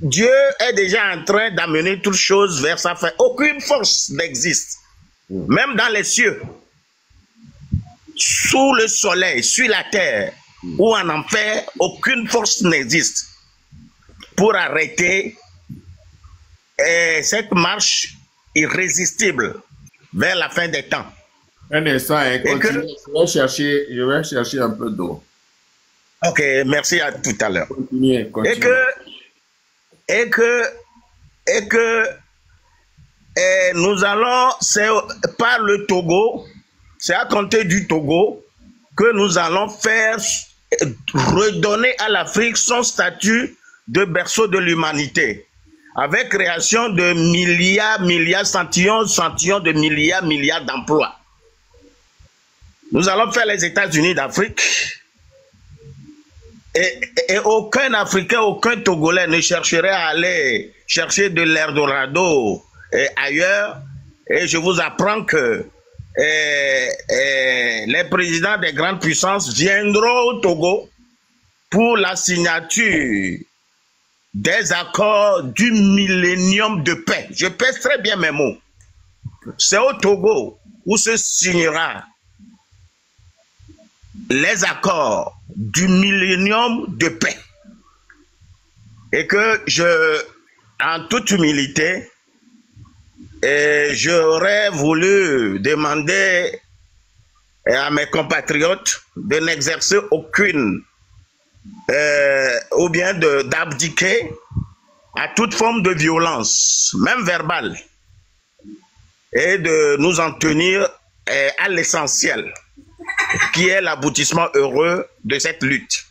Dieu est déjà en train d'amener toutes choses vers sa fin. Aucune force n'existe, même dans les cieux, sous le soleil, sur la terre, ou en enfer, aucune force n'existe pour arrêter cette marche irrésistible vers la fin des temps. Un instant, hein, continue. Je vais chercher un peu d'eau. Ok, merci à tout à l'heure. Continue. Et que nous allons, c'est par le Togo, c'est à compter du Togo que nous allons faire redonner à l'Afrique son statut de berceau de l'humanité, avec création de milliards, centillons de milliards d'emplois. Nous allons faire les États-Unis d'Afrique. Et aucun Africain, aucun Togolais ne chercherait à aller chercher de l'Eldorado ailleurs. Et je vous apprends que les présidents des grandes puissances viendront au Togo pour la signature des accords du millénium de paix. Je pèse très bien mes mots. C'est au Togo où se signera les accords du millénium de paix. Et que en toute humilité, j'aurais voulu demander à mes compatriotes de n'exercer aucune ou bien d'abdiquer à toute forme de violence, même verbale, et de nous en tenir à l'essentiel, qui est l'aboutissement heureux de cette lutte.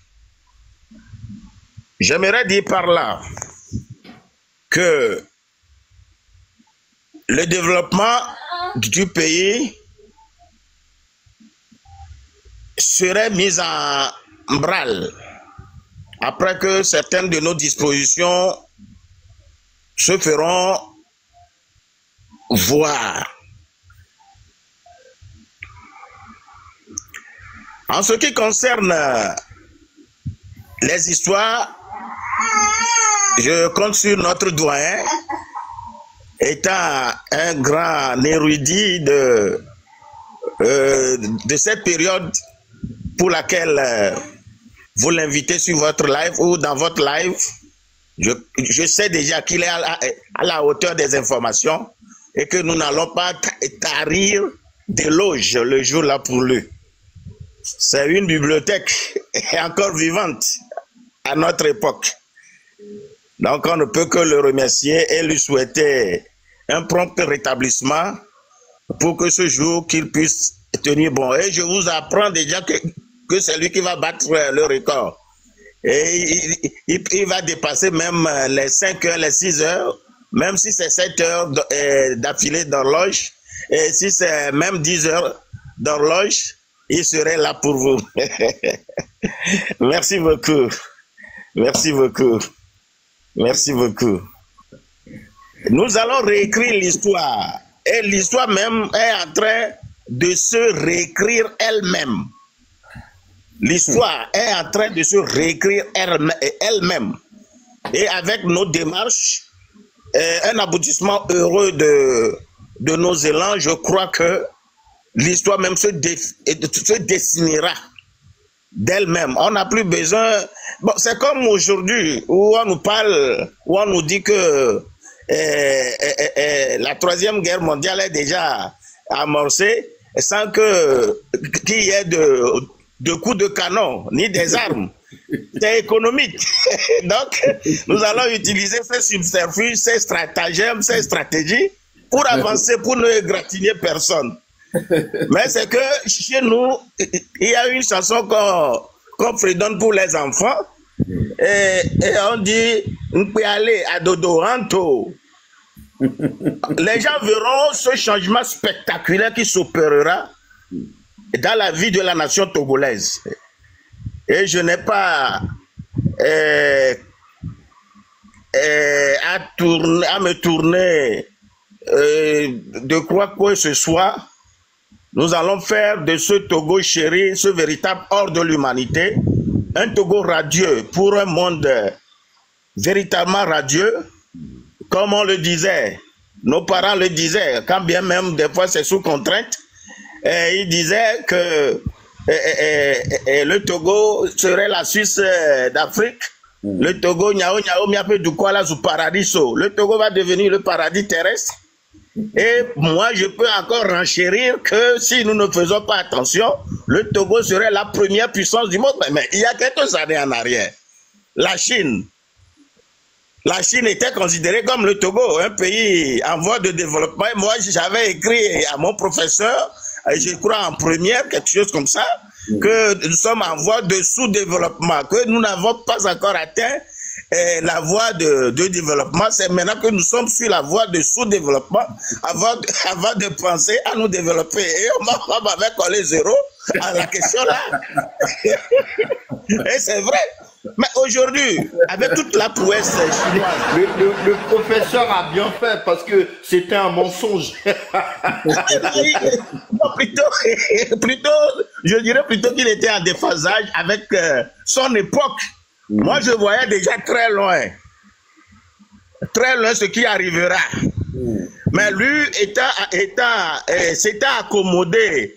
J'aimerais dire par là que le développement du pays serait mis en branle après que certaines de nos dispositions se feront voir. En ce qui concerne les histoires, je compte sur notre doyen, étant un grand érudit de cette période pour laquelle vous l'invitez sur votre live ou dans votre live. Je sais déjà qu'il est à la hauteur des informations et que nous n'allons pas tarir d'éloges le jour-là pour lui. C'est une bibliothèque encore vivante à notre époque. Donc on ne peut que le remercier et lui souhaiter un prompt rétablissement pour que ce jour qu'il puisse tenir bon. Et je vous apprends déjà que c'est lui qui va battre le record. Et il va dépasser même les 5 heures, les 6 heures, même si c'est 7 heures d'affilée d'horloge, et si c'est même 10 heures d'horloge, il serait là pour vous. Merci beaucoup. Merci beaucoup. Merci beaucoup. Nous allons réécrire l'histoire. Et l'histoire même est en train de se réécrire elle-même. L'histoire est en train de se réécrire elle-même. Et avec nos démarches, un aboutissement heureux de nos élans, je crois que l'histoire même se dessinera d'elle-même. On n'a plus besoin... Bon, c'est comme aujourd'hui, où on nous parle, où on nous dit que la Troisième Guerre mondiale est déjà amorcée, sans qu'il y ait de coups de canon, ni des armes. C'est économique. Donc, nous allons utiliser ces subterfuges, ces stratagèmes, ces stratégies pour avancer, pour ne égratigner personne. Mais c'est que chez nous, il y a une chanson qu'on fredonne pour les enfants et on dit on peut aller à Dodoranto. Les gens verront ce changement spectaculaire qui s'opérera dans la vie de la nation togolaise. Et je n'ai pas à me tourner de quoi que ce soit. Nous allons faire de ce Togo chéri, ce véritable hors de l'humanité, un Togo radieux pour un monde véritablement radieux, comme on le disait, nos parents le disaient, quand bien même des fois c'est sous contrainte, ils disaient que le Togo serait la Suisse d'Afrique. Le Togo, le Togo va devenir le paradis terrestre. Et moi, je peux encore renchérir que si nous ne faisons pas attention, le Togo serait la première puissance du monde. Mais il y a quelques années en arrière, la Chine était considérée comme le Togo, un pays en voie de développement. Et moi, j'avais écrit à mon professeur, je crois en première, quelque chose comme ça, que nous sommes en voie de sous-développement, que nous n'avons pas encore atteint la voie de développement. C'est maintenant que nous sommes sur la voie de sous-développement avant de penser à nous développer. Et on m'avait collé zéro à la question là. Et c'est vrai. Mais aujourd'hui, avec toute la prouesse chinoise... Le professeur a bien fait parce que c'était un mensonge. Non, plutôt, je dirais plutôt qu'il était en déphasage avec son époque. Moi, je voyais déjà très loin ce qui arrivera. Mais lui, s'était accommodé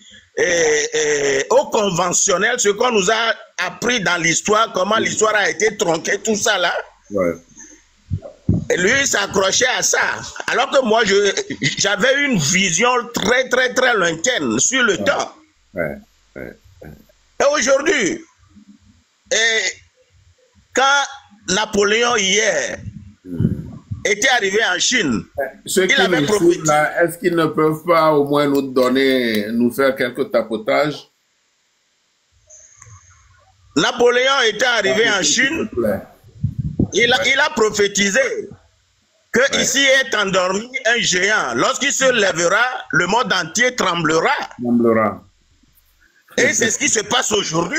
au conventionnel, ce qu'on nous a appris dans l'histoire, comment l'histoire a été tronquée, tout ça là. Ouais. Et lui s'accrochait à ça. Alors que moi, j'avais une vision très, très, très lointaine sur le temps. Et aujourd'hui, quand Napoléon hier était arrivé en Chine, il avait prophétisé. Est-ce qu'ils ne peuvent pas au moins nous faire quelques tapotages? Napoléon était arrivé en Chine, il a prophétisé que ici est endormi un géant. Lorsqu'il se lèvera, le monde entier tremblera. Et c'est ce qui se passe aujourd'hui.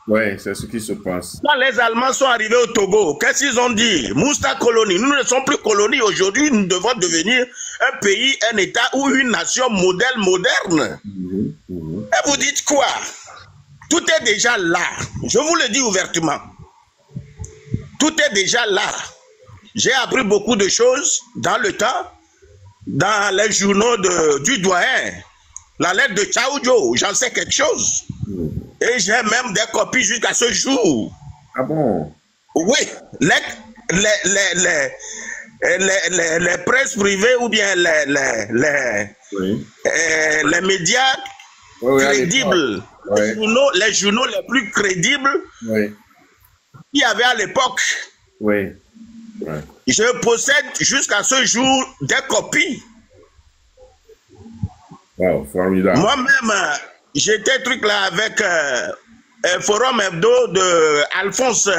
Oui, c'est ce qui se passe. Quand les Allemands sont arrivés au Togo, qu'est-ce qu'ils ont dit? Mousta colonie. Nous ne sommes plus colonies. Aujourd'hui, nous devons devenir un pays, un État ou une nation modèle moderne. Et vous dites quoi? Tout est déjà là. Je vous le dis ouvertement. Tout est déjà là. J'ai appris beaucoup de choses dans le temps, dans les journaux du doyen. La lettre de Chaoudjo, j'en sais quelque chose. Et j'ai même des copies jusqu'à ce jour. Ah bon? Oui. Les presses privées ou bien les médias crédibles, les journaux les plus crédibles qu'il y avait à l'époque. Je possède jusqu'à ce jour des copies. Wow, formidable. Moi-même, j'étais truc là avec Forum Hebdo de Alphonse.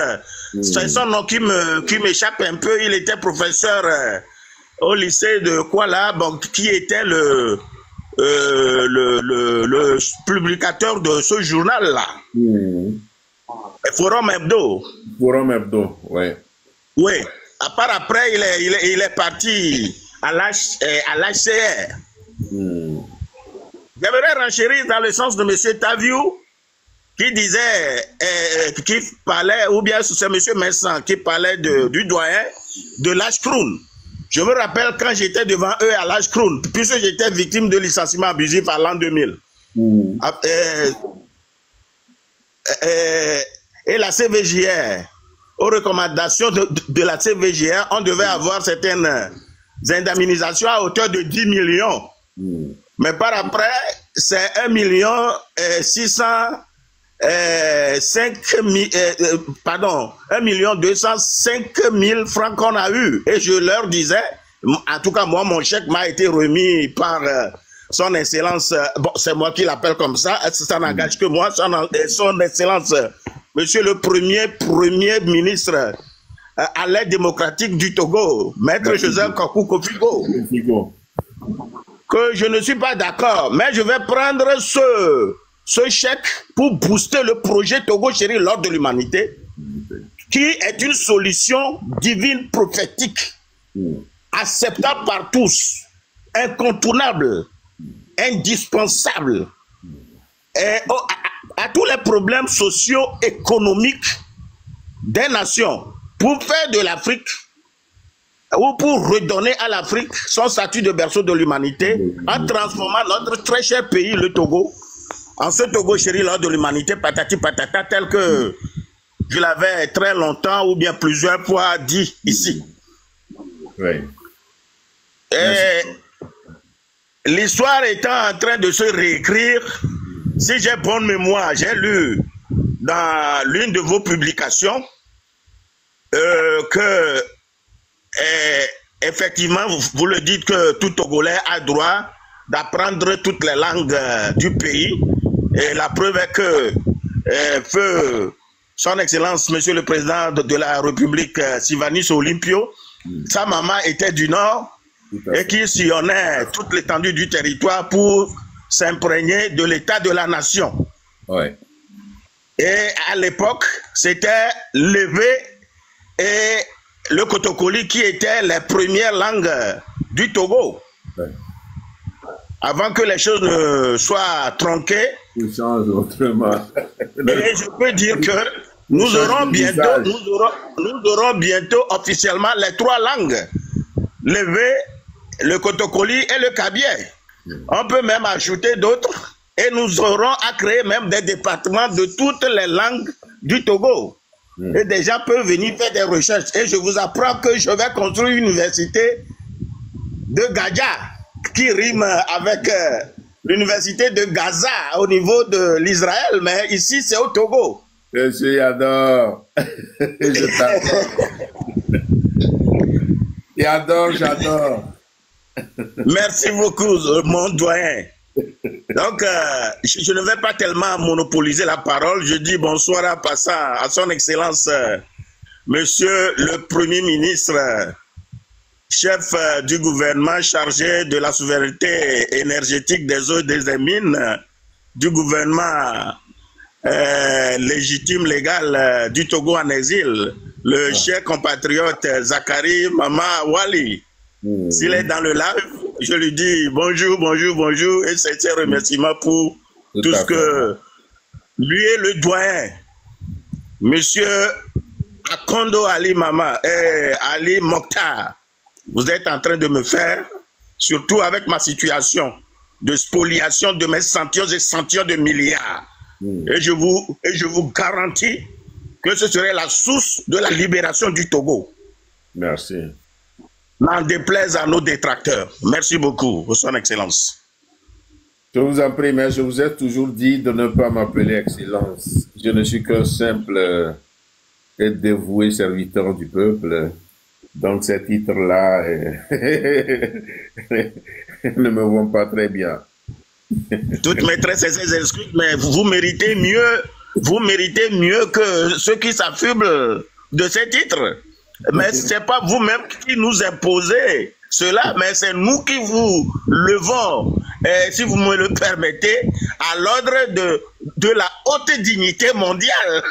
C'est son nom qui m'échappe un peu. Il était professeur au lycée de Kuala, bon, qui était le publicateur de ce journal-là. Forum Hebdo. Forum Hebdo, oui. Oui. À part après, il est parti à l'HCR. J'aimerais renchérir dans le sens de M. Taviou, qui disait, qui parlait, ou bien c'est M. Messan qui parlait du doyen de l'Ashkroun. Je me rappelle quand j'étais devant eux à l'Ashkroun, puisque j'étais victime de licenciement abusif à l'an 2000. Et la CVJR, aux recommandations de la CVJR, on devait avoir certaines indemnisations à hauteur de 10 millions. Mais par après, c'est 1 205 000 francs qu'on a eu. Et je leur disais, en tout cas moi, mon chèque m'a été remis par son excellence, bon c'est moi qui l'appelle comme ça, ça n'engage que moi, son excellence, monsieur le premier ministre à l'aide démocratique du Togo, maître Joseph Kakou Kofigo. Que je ne suis pas d'accord, mais je vais prendre ce chèque pour booster le projet Togo Chéri l'ordre de l'humanité, qui est une solution divine prophétique, acceptable par tous, incontournable, indispensable, et à tous les problèmes socio-économiques des nations. pour faire de l'Afrique, ou pour redonner à l'Afrique son statut de berceau de l'humanité, en transformant notre très cher pays, le Togo, en ce Togo chéri lors de l'humanité, patati patata, tel que je l'avais très longtemps ou bien plusieurs fois dit ici. Oui. Et l'histoire étant en train de se réécrire, si j'ai bonne mémoire, j'ai lu dans l'une de vos publications que effectivement, vous le dites que tout Togolais a droit d'apprendre toutes les langues du pays. Et la preuve est que feu son Excellence, Monsieur le Président de la République, Sylvanus Olympio, sa maman était du Nord et qui sillonnait toute l'étendue du territoire pour s'imprégner de l'état de la nation. Ouais. Et à l'époque, c'était l'évé et le Kotokoli qui étaient les premières langues du Togo. Ouais. Avant que les choses ne soient tronquées, ils changent autrement. Et je peux dire que nous aurons bientôt officiellement les trois langues, l'évé, le Kotokoli et le Kabyé. On peut même ajouter d'autres et nous aurons à créer même des départements de toutes les langues du Togo. Et des gens peuvent venir faire des recherches. Et je vous apprends que je vais construire une université de Gadja qui rime avec l'université de Gaza au niveau de l'Israël, mais ici c'est au Togo. Monsieur Yador, je t'adore. Yador, j'adore. Merci beaucoup, mon doyen. Donc, je ne vais pas tellement monopoliser la parole. Je dis bonsoir à passant à son Excellence, Monsieur le Premier ministre, chef du gouvernement chargé de la souveraineté énergétique des eaux et des mines, du gouvernement légitime, légal du Togo en exil, le cher compatriote Zachary Mama Wali. S'il est dans le live, je lui dis bonjour, bonjour, bonjour et sincère remerciement pour tout ce que lui et le doyen, Monsieur Akondo Ali Mama et Ali Mokhtar, vous êtes en train de me faire, surtout avec ma situation de spoliation de mes centaines et centaines de milliards. Et je vous garantis que ce serait la source de la libération du Togo. Merci. N'en déplaise à nos détracteurs. Merci beaucoup, Son Excellence. Je vous en prie, mais je vous ai toujours dit de ne pas m'appeler Excellence. Je ne suis qu'un simple et dévoué serviteur du peuple. Donc ces titres-là ne me vont pas très bien. Toute maîtresse et ses excuses, mais vous méritez mieux que ceux qui s'affublent de ces titres. Mais ce n'est pas vous-même qui nous imposez cela, mais c'est nous qui vous levons, si vous me le permettez, à l'ordre de la haute dignité mondiale.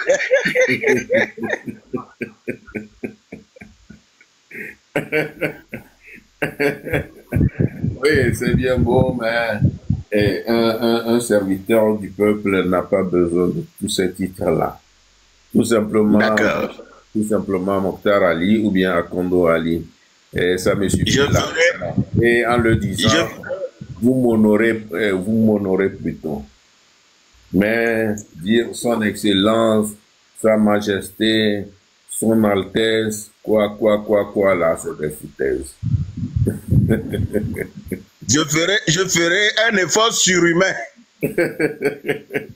Oui, c'est bien beau, mais un serviteur du peuple n'a pas besoin de tous ces titres-là. Tout simplement Mokhtar Ali ou bien Akondo Ali. Et ça me suffit là. Et en le disant, vous m'honorez plutôt. Mais dire son excellence, sa majesté, son altesse, quoi, là, c'est des foutaises. Je ferai un effort surhumain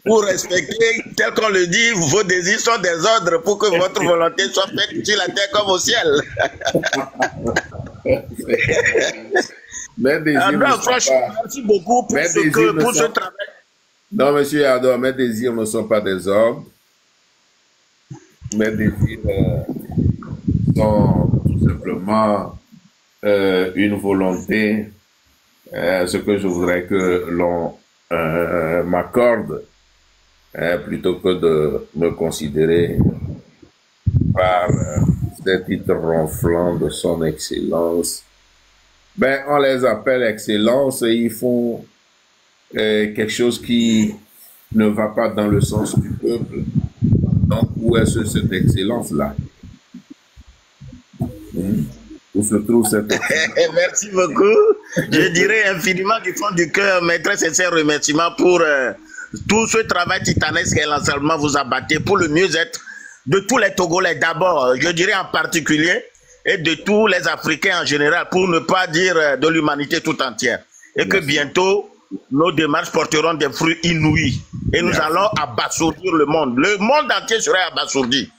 pour respecter, tel qu'on le dit, vos désirs sont des ordres pour que votre volonté soit faite sur la terre comme au ciel. Mes désirs merci beaucoup pour ce travail. Non, monsieur Ador, mes désirs ne sont pas des ordres. Mes désirs sont tout simplement une volonté, ce que je voudrais que l'on m'accorde, plutôt que de me considérer par ces titres ronflants de son excellence. Ben, on les appelle excellence et ils font quelque chose qui ne va pas dans le sens du peuple. Donc, où est-ce cette excellence-là? Où se trouve cette... Merci beaucoup. Je dirais infiniment du fond du cœur mes très sincères remerciements pour tout ce travail titanesque et l'enseignement vous abattez pour le mieux-être de tous les Togolais d'abord, je dirais en particulier, et de tous les Africains en général, pour ne pas dire de l'humanité tout entière. Et que bientôt, nos démarches porteront des fruits inouïs. Et nous allons abasourdir le monde. Le monde entier serait abasourdi.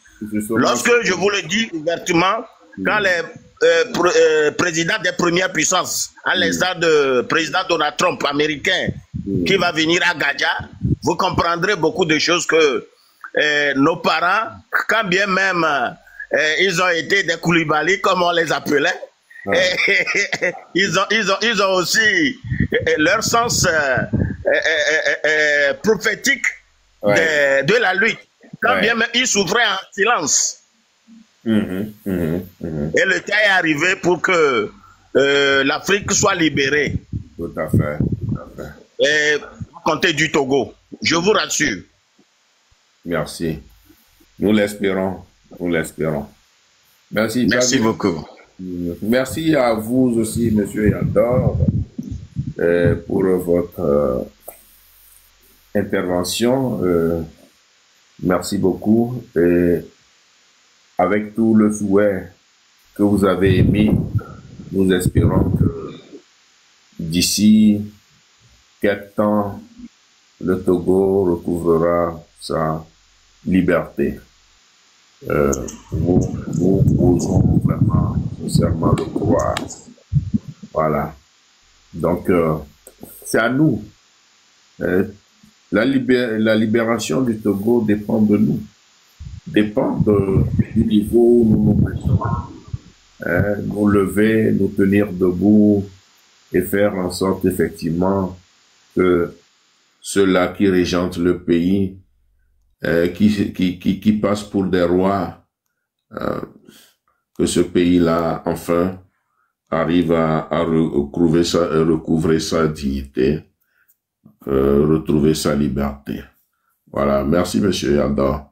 Lorsque je vous le dis ouvertement, quand les présidents des premières puissances, à l'instar de président Donald Trump américain, qui va venir à Gadia, vous comprendrez beaucoup de choses que nos parents, quand bien même ils ont été des Koulibaly, comme on les appelait, ils ont aussi leur sens prophétique de la lutte. Quand bien même ils souffraient en silence. Et le temps est arrivé pour que l'Afrique soit libérée. Tout à fait, tout à fait. Et comptez du Togo, je vous rassure. Merci. Nous l'espérons. Nous l'espérons. Merci. Merci beaucoup. Merci à vous aussi, Monsieur Yandor, pour votre intervention. Merci beaucoup. Et avec tout le souhait que vous avez émis, nous espérons que d'ici quelques temps, le Togo recouvrera sa liberté. Nous osons vraiment, sincèrement le croire. Voilà. Donc, c'est à nous. La libération du Togo dépend de nous. Dépend du niveau où nous nous mettons. Nous lever, nous tenir debout et faire en sorte effectivement que ceux-là qui régentent le pays, qui passent pour des rois, que ce pays-là, enfin, arrive à recouvrer sa dignité, retrouver sa liberté. Voilà, merci Monsieur Yandor.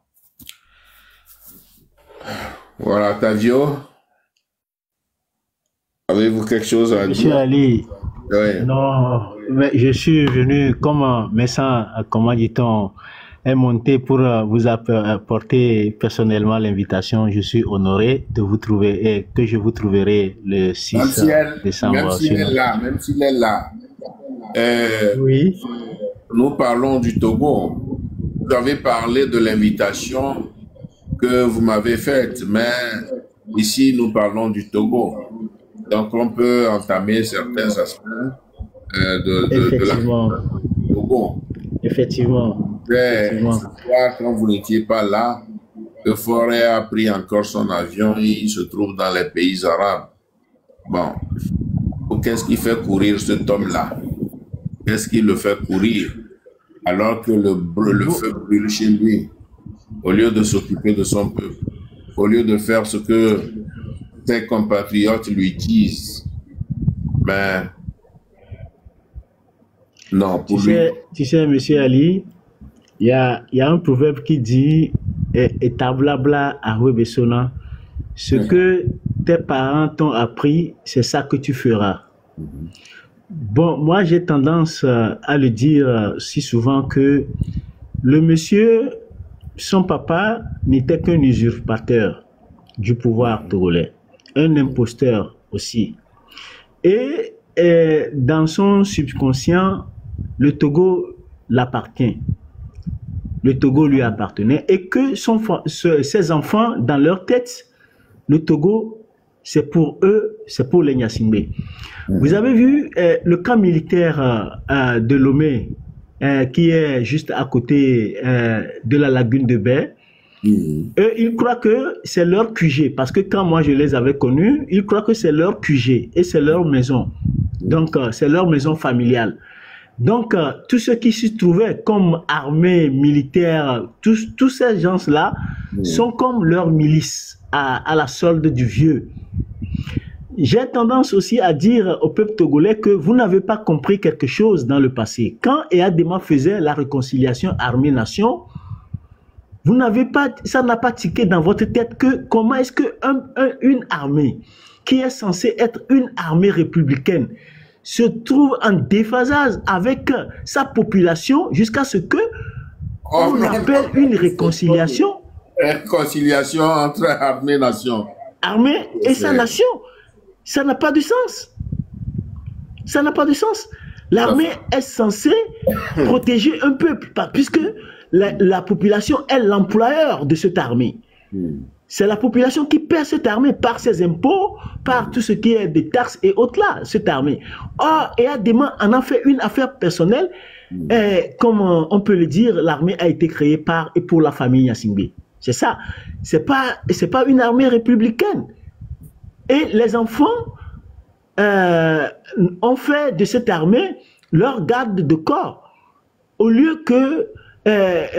Voilà, Tadio, avez-vous quelque chose à dire? Monsieur Ali, oui. Non, mais je suis venu comme médecin, comment dit-on, est monté pour vous apporter personnellement l'invitation. Je suis honoré de vous trouver et que je vous trouverai le 6 décembre. Même s'il est là, oui. Nous parlons du Togo. Vous avez parlé de l'invitation que vous m'avez faite, mais ici nous parlons du Togo. Donc on peut entamer certains aspects de la Togo. Effectivement. Quand vous n'étiez pas là, le Forêt a pris encore son avion et il se trouve dans les pays arabes. Bon, qu'est-ce qui fait courir cet homme-là? Qu'est-ce qui le fait courir alors que le feu brûle chez lui? Au lieu de s'occuper de son peuple, au lieu de faire ce que ses compatriotes lui disent, mais non, pour lui. Tu sais, Monsieur Ali, il y a un proverbe qui dit "Etablabla à Webesona", ce que tes parents t'ont appris, c'est ça que tu feras. Bon, moi j'ai tendance à le dire si souvent que le monsieur, son papa n'était qu'un usurpateur du pouvoir togolais, un imposteur aussi. Et dans son subconscient, le Togo l'appartient. Le Togo lui appartenait et que ses enfants, dans leur tête, le Togo, c'est pour eux, c'est pour les Gnassingbé. Vous avez vu le camp militaire de Lomé, qui est juste à côté de la lagune de Baie. Eux, ils croient que c'est leur QG, parce que quand moi je les avais connus, ils croient que c'est leur QG et c'est leur maison. Donc, c'est leur maison familiale. Donc, tous ceux qui s'y trouvaient comme armée militaire, tous ces gens-là sont comme leur milice à la solde du vieux. J'ai tendance aussi à dire au peuple togolais que vous n'avez pas compris quelque chose dans le passé. Quand Eyadema faisait la réconciliation armée-nation, Vous n'avez pas, ça n'a pas tiqué dans votre tête que comment est-ce que une armée qui est censée être une armée républicaine se trouve en déphasage avec sa population jusqu'à ce que on appelle une réconciliation. Réconciliation entre armée et nation. Armée et sa nation. Ça n'a pas de sens. Ça n'a pas de sens. L'armée est censée protéger un peuple, puisque la population est l'employeur de cette armée. C'est la population qui paie cette armée par ses impôts, par tout ce qui est des taxes et autres là, cette armée. Or, EADEMA en a fait une affaire personnelle. Comme on peut le dire, l'armée a été créée par et pour la famille Gnassingbé. C'est ça. C'est pas une armée républicaine. Et les enfants ont fait de cette armée leur garde de corps. Au lieu que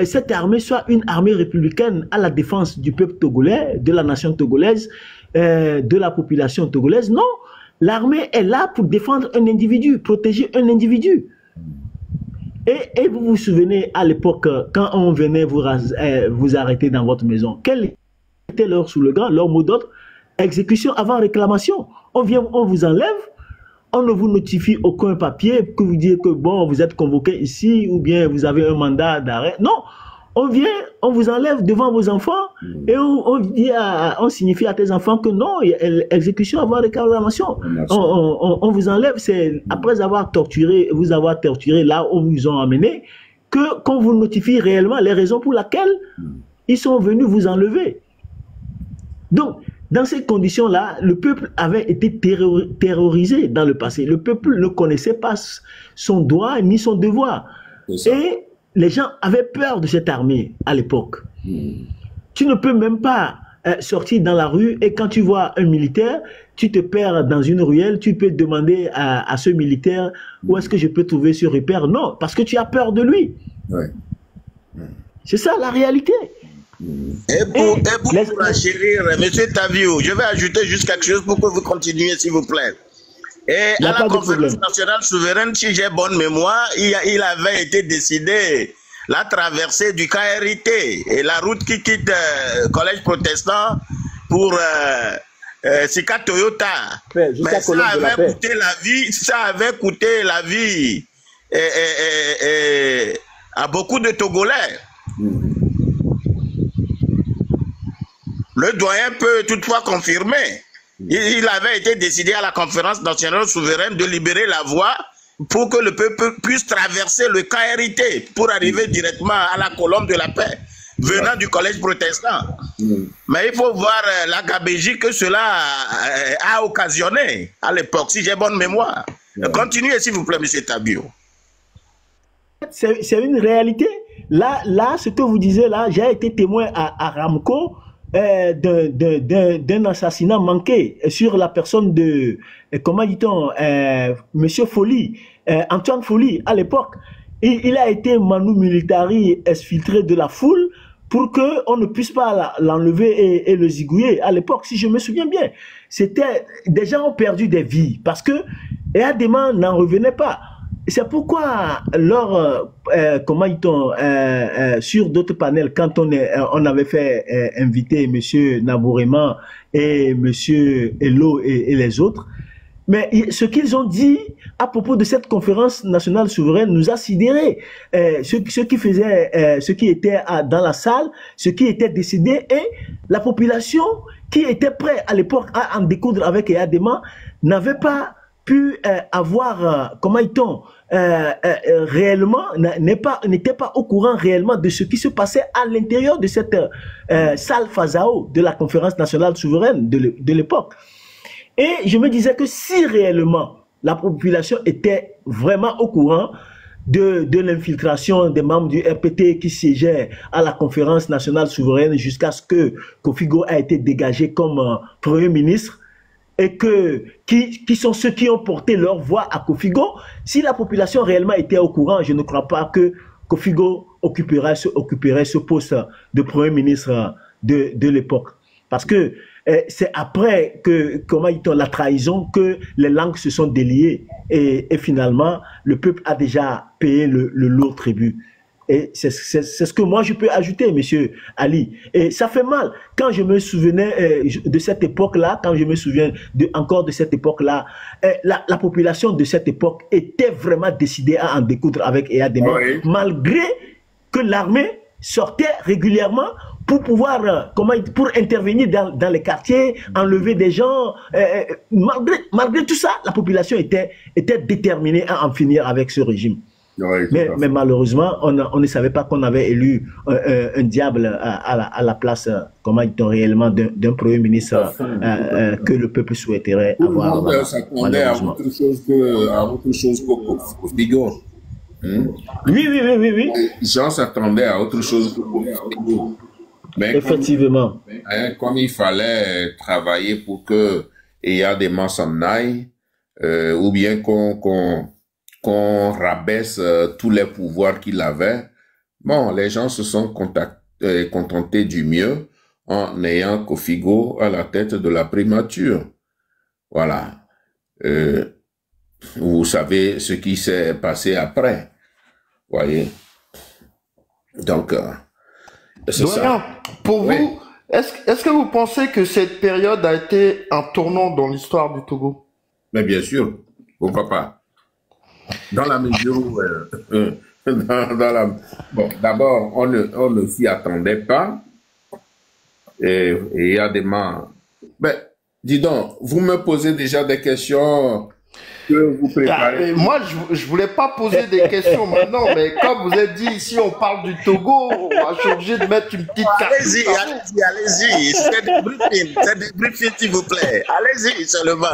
cette armée soit une armée républicaine à la défense du peuple togolais, de la nation togolaise, de la population togolaise. Non, l'armée est là pour défendre un individu, protéger un individu. Et vous vous souvenez à l'époque, quand on venait vous arrêter dans votre maison, quel était leur slogan, leur mot d'ordre? Exécution avant réclamation. On vient, on vous enlève, on ne vous notifie aucun papier que vous dites que bon, vous êtes convoqué ici ou bien vous avez un mandat d'arrêt. Non, on vient, on vous enlève devant vos enfants et on signifie à tes enfants que non, il y a exécution avant réclamation. On vous enlève, c'est après avoir torturé, vous avoir torturé là où vous ont amené, qu'on vous notifie réellement les raisons pour lesquelles ils sont venus vous enlever. Donc, dans ces conditions-là, le peuple avait été terrorisé dans le passé. Le peuple ne connaissait pas son droit ni son devoir. Et les gens avaient peur de cette armée à l'époque. Tu ne peux même pas sortir dans la rue et quand tu vois un militaire, tu te perds dans une ruelle, tu peux demander à ce militaire où est-ce que je peux trouver ce repère. Non, parce que tu as peur de lui. C'est ça la réalité. Et pour enchérir, M. Taviou, je vais ajouter juste quelque chose pour que vous continuiez, s'il vous plaît. Et à la conférence nationale souveraine, si j'ai bonne mémoire, il avait été décidé la traversée du KRIT et la route qui quitte le collège protestant pour Sika Toyota. Mais ça avait coûté la vie, à beaucoup de Togolais. Le doyen peut toutefois confirmer. Il avait été décidé à la conférence nationale souveraine de libérer la voie pour que le peuple puisse traverser le KRIT pour arriver directement à la colombe de la paix, venant du collège protestant. Mais il faut voir la gabégie que cela a occasionné à l'époque, si j'ai bonne mémoire. Continuez s'il vous plaît, M. Tabiou. C'est une réalité. Là, ce que vous disiez là, j'ai été témoin à Ramco d'un assassinat manqué sur la personne de, comment dit-on, Monsieur Folly, Antoine Folly, à l'époque. Il a été manu militari exfiltré de la foule pour qu'on ne puisse pas l'enlever et le zigouiller. À l'époque, si je me souviens bien, c'était, des gens ont perdu des vies parce que EADEMA n'en revenait pas. C'est pourquoi, comment dit-on, sur d'autres panels, quand on avait fait inviter M. Nabourema et M. Hello et les autres, mais ce qu'ils ont dit à propos de cette conférence nationale souveraine nous a sidérés. Ce qui était dans la salle, ce qui était décidé, et la population qui était prête à l'époque à en découdre avec EADEMA n'avait pas pu avoir, comment dit-on, réellement, n'était pas au courant réellement de ce qui se passait à l'intérieur de cette salle Fazao de la conférence nationale souveraine de l'époque. Et je me disais que si réellement la population était vraiment au courant de l'infiltration des membres du RPT qui siégeaient à la conférence nationale souveraine jusqu'à ce que Kofigo a été dégagé comme Premier ministre, et qui sont ceux qui ont porté leur voix à Kofigo, si la population réellement était au courant, je ne crois pas que Kofigo occuperait ce poste de Premier ministre de l'époque. Parce que c'est après que, comment dit-on, la trahison, que les langues se sont déliées et finalement, le peuple a déjà payé le lourd tribut. Et c'est ce que moi je peux ajouter, monsieur Ali. Et ça fait mal. Quand je me souvenais de cette époque-là, quand je me souviens encore de cette époque-là, la population de cette époque était vraiment décidée à en découdre avec Yaya Jammeh, Oui. malgré que l'armée sortait régulièrement pour pouvoir, pour intervenir dans les quartiers, enlever des gens. Malgré tout ça, la population était déterminée à en finir avec ce régime. Oui, Mais malheureusement, on ne savait pas qu'on avait élu un diable à la place, comment dit-on réellement, d'un Premier ministre que le peuple souhaiterait tout le avoir. monde s'attendait à autre chose qu'au Figo. Oui. Les gens s'attendaient à autre chose qu'au Figo. Mais effectivement. comme il fallait travailler pour que Yaya Jammeh s'en aille, ou bien qu'on rabaisse tous les pouvoirs qu'il avait, bon, les gens se sont contentés du mieux en ayant Kofigo à la tête de la primature. Voilà. Vous savez ce qui s'est passé après. Voyez. Donc, c'est ça. Pour Oui. vous, est-ce que vous pensez que cette période a été un tournant dans l'histoire du Togo? Mais bien sûr, pourquoi pas? Dans la mesure où, bon, d'abord, on ne s'y attendait pas. Et il y a des membres. Ben, dis donc, vous me posez déjà des questions que vous préparez. Moi, je voulais pas poser des questions maintenant, mais comme vous avez dit, ici, on parle du Togo, on va changer de mettre une petite carte. Allez-y. C'est des briefings, s'il vous plaît. Allez-y seulement.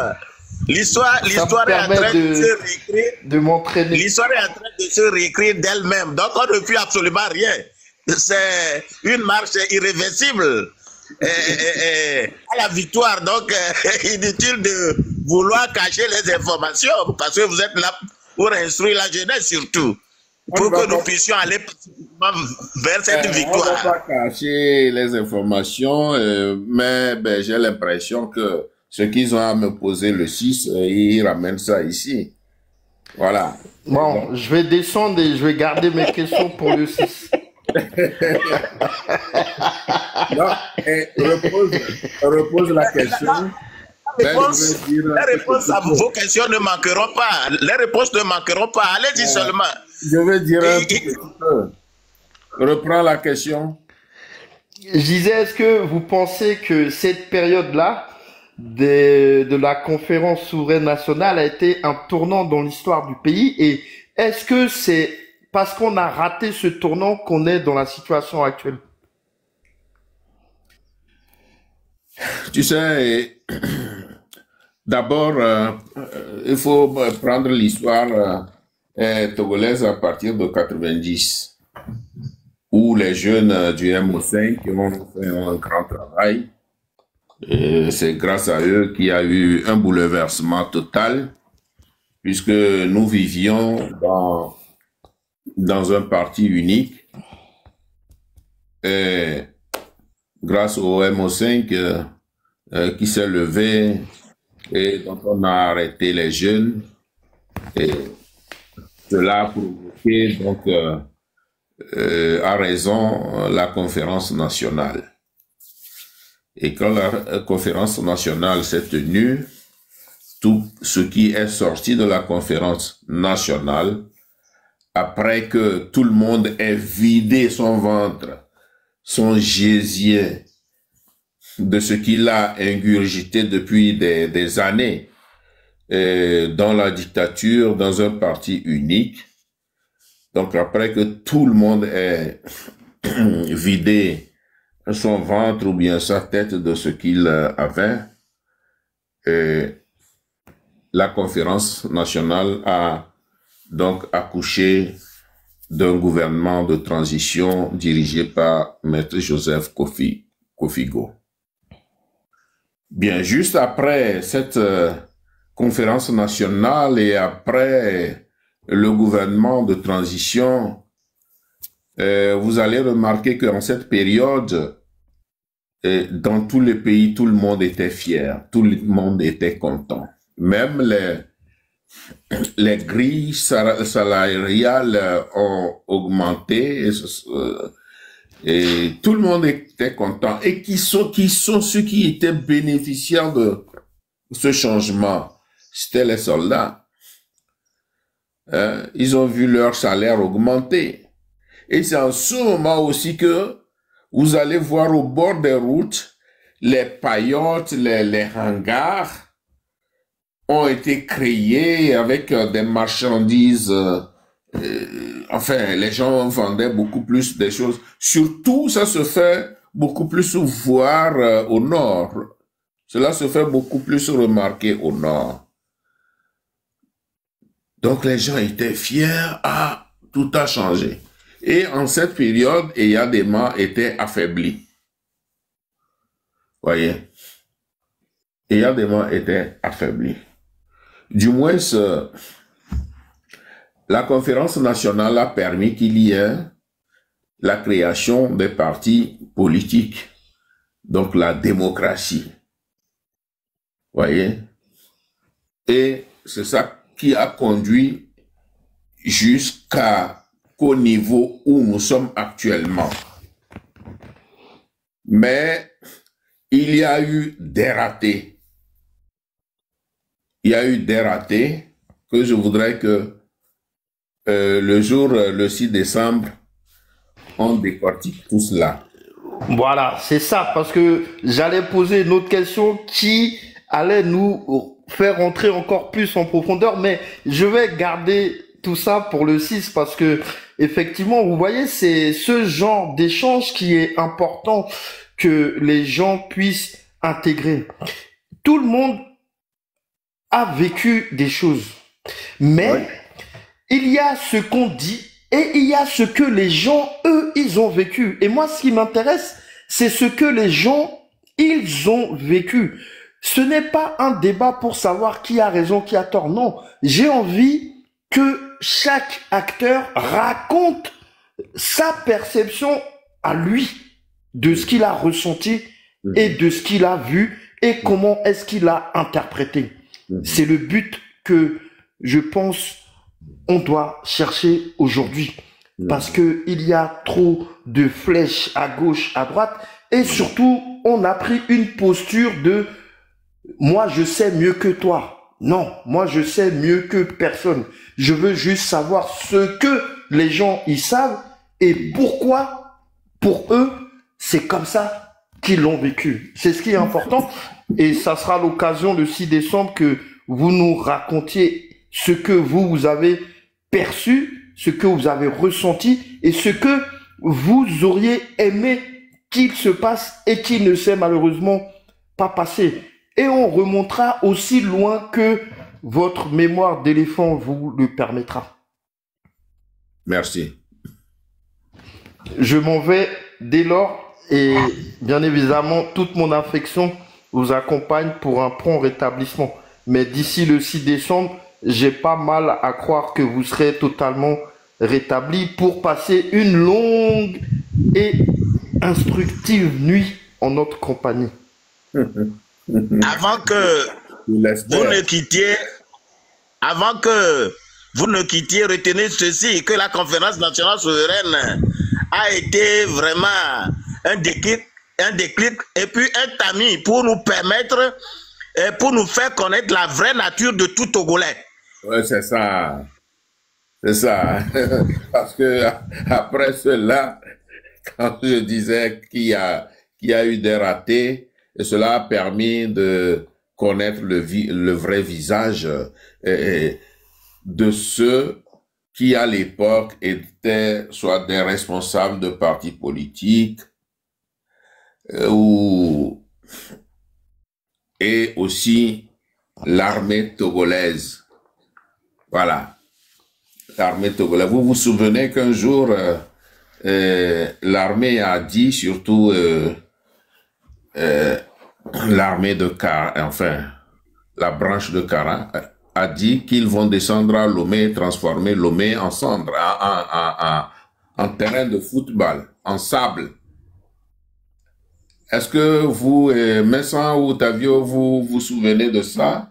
L'histoire est en train de se réécrire. De m'entraîner. L'histoire est en train de se réécrire d'elle-même. Donc, on ne fait absolument rien. C'est une marche irréversible à la victoire. Donc, inutile de vouloir cacher les informations parce que vous êtes là pour instruire la jeunesse surtout. Pour que nous puissions aller vers cette victoire. On ne va pas cacher les informations, mais ben, j'ai l'impression que ce qu'ils ont à me poser le 6, ils ramènent ça ici. Voilà. Bon, je vais descendre et je vais garder mes questions pour le 6. Non, repose la question. Les réponses à vos questions ne manqueront pas. Les réponses ne manqueront pas. Allez-y seulement. Je vais dire un petit peu. Reprends la question. Je disais, est-ce que vous pensez que cette période-là de la conférence souveraine nationale a été un tournant dans l'histoire du pays? Et est-ce que c'est parce qu'on a raté ce tournant qu'on est dans la situation actuelle? Tu sais, d'abord, il faut prendre l'histoire togolaise à partir de 90, où les jeunes du MO5 ont fait un grand travail. C'est grâce à eux qu'il y a eu un bouleversement total, puisque nous vivions dans un parti unique. Et grâce au MO5 qui s'est levé et dont on a arrêté les jeunes, et cela a provoqué donc à raison la conférence nationale. Et quand la conférence nationale s'est tenue, tout ce qui est sorti de la conférence nationale, après que tout le monde ait vidé son ventre, son gésier, de ce qu'il a ingurgité depuis des années dans la dictature, dans un parti unique. Donc après que tout le monde ait vidé son ventre ou bien sa tête de ce qu'il avait, la conférence nationale a donc accouché d'un gouvernement de transition dirigé par Maître Joseph Kofigo. Bien, juste après cette conférence nationale et après le gouvernement de transition, vous allez remarquer qu'en cette période, dans tous les pays, tout le monde était fier, tout le monde était content. Même les grilles salariales ont augmenté et tout le monde était content. Et qui sont ceux qui étaient bénéficiaires de ce changement? C'était les soldats. Ils ont vu leur salaire augmenter. Et c'est en ce moment aussi que vous allez voir au bord des routes, les paillotes, les hangars ont été créés avec des marchandises. Enfin, les gens vendaient beaucoup plus des choses. Surtout, ça se fait beaucoup plus voir au nord. Cela se fait beaucoup plus remarquer au nord. Donc, les gens étaient fiers. Ah, tout a changé. Et en cette période, Eyadema était affaibli. Voyez, Eyadema était affaibli. Du moins, la conférence nationale a permis qu'il y ait la création des partis politiques, donc la démocratie. Voyez? Et c'est ça qui a conduit jusqu'au niveau où nous sommes actuellement. Mais il y a eu des ratés. Il y a eu des ratés que je voudrais que le 6 décembre, on décortique tout cela. Voilà, c'est ça, parce que j'allais poser une autre question qui allait nous faire rentrer encore plus en profondeur, mais je vais garder tout ça pour le 6 parce que, effectivement, vous voyez, c'est ce genre d'échange qui est important que les gens puissent intégrer. Tout le monde a vécu des choses, mais oui, il y a ce qu'on dit et il y a ce que les gens, eux, ils ont vécu. Et moi, ce qui m'intéresse, c'est ce que les gens, ils ont vécu. Ce n'est pas un débat pour savoir qui a raison, qui a tort. Non, j'ai envie que chaque acteur raconte sa perception à lui de ce qu'il a ressenti et de ce qu'il a vu et comment est-ce qu'il a interprété. C'est le but que je pense on doit chercher aujourd'hui. Parce que il y a trop de flèches à gauche, à droite. Et surtout, on a pris une posture de « moi, je sais mieux que toi ». Non, moi, je sais mieux que personne. Je veux juste savoir ce que les gens y savent et pourquoi, pour eux, c'est comme ça qu'ils l'ont vécu. C'est ce qui est important. Et ça sera l'occasion le 6 décembre que vous nous racontiez ce que vous avez perçu, ce que vous avez ressenti et ce que vous auriez aimé qu'il se passe et qui ne s'est malheureusement pas passé. Et on remontera aussi loin que votre mémoire d'éléphant vous le permettra. Merci. Je m'en vais dès lors et bien évidemment toute mon affection vous accompagne pour un prompt rétablissement. Mais d'ici le 6 décembre, j'ai pas mal à croire que vous serez totalement rétabli pour passer une longue et instructive nuit en notre compagnie. Avant que vous ne quittiez, retenez ceci, que la conférence nationale souveraine a été vraiment un déclic et puis un tamis pour nous permettre et pour nous faire connaître la vraie nature de tout Togolais. Oui, c'est ça. C'est ça. Parce que après cela, quand je disais qu'il y a eu des ratés, et cela a permis de connaître le vrai visage de ceux qui, à l'époque, étaient soit des responsables de partis politiques et aussi l'armée togolaise. Voilà. L'armée togolaise. Vous vous souvenez qu'un jour, l'armée a dit, surtout l'armée de Kara, enfin, la branche de Kara, a dit qu'ils vont descendre à Lomé et transformer Lomé en cendre, en terrain de football, en sable. Est-ce que vous, Messan ou Tavio, vous vous souvenez de ça?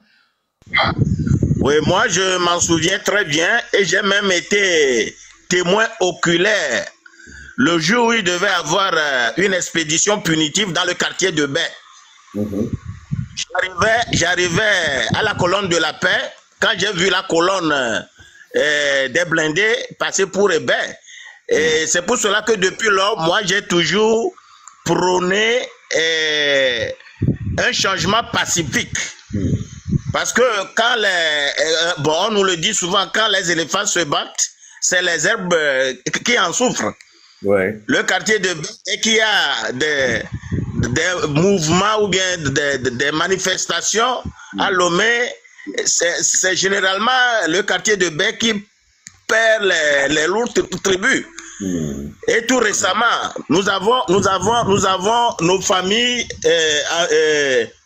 Oui, moi je m'en souviens très bien et j'ai même été témoin oculaire le jour où il devait avoir une expédition punitive dans le quartier de Baie. J'arrivais à la colonne de la paix quand j'ai vu la colonne des blindés passer pour Baie. Et c'est pour cela que depuis lors, moi j'ai toujours prôné un changement pacifique. Parce que quand bon, on nous le dit souvent, quand les éléphants se battent, c'est les herbes qui en souffrent. Ouais. Le quartier de Baie, et qu'il y a des mouvements ou bien des manifestations à Lomé, c'est généralement le quartier de Baie qui perd les lourds tributs. Et tout récemment, nous avons nos familles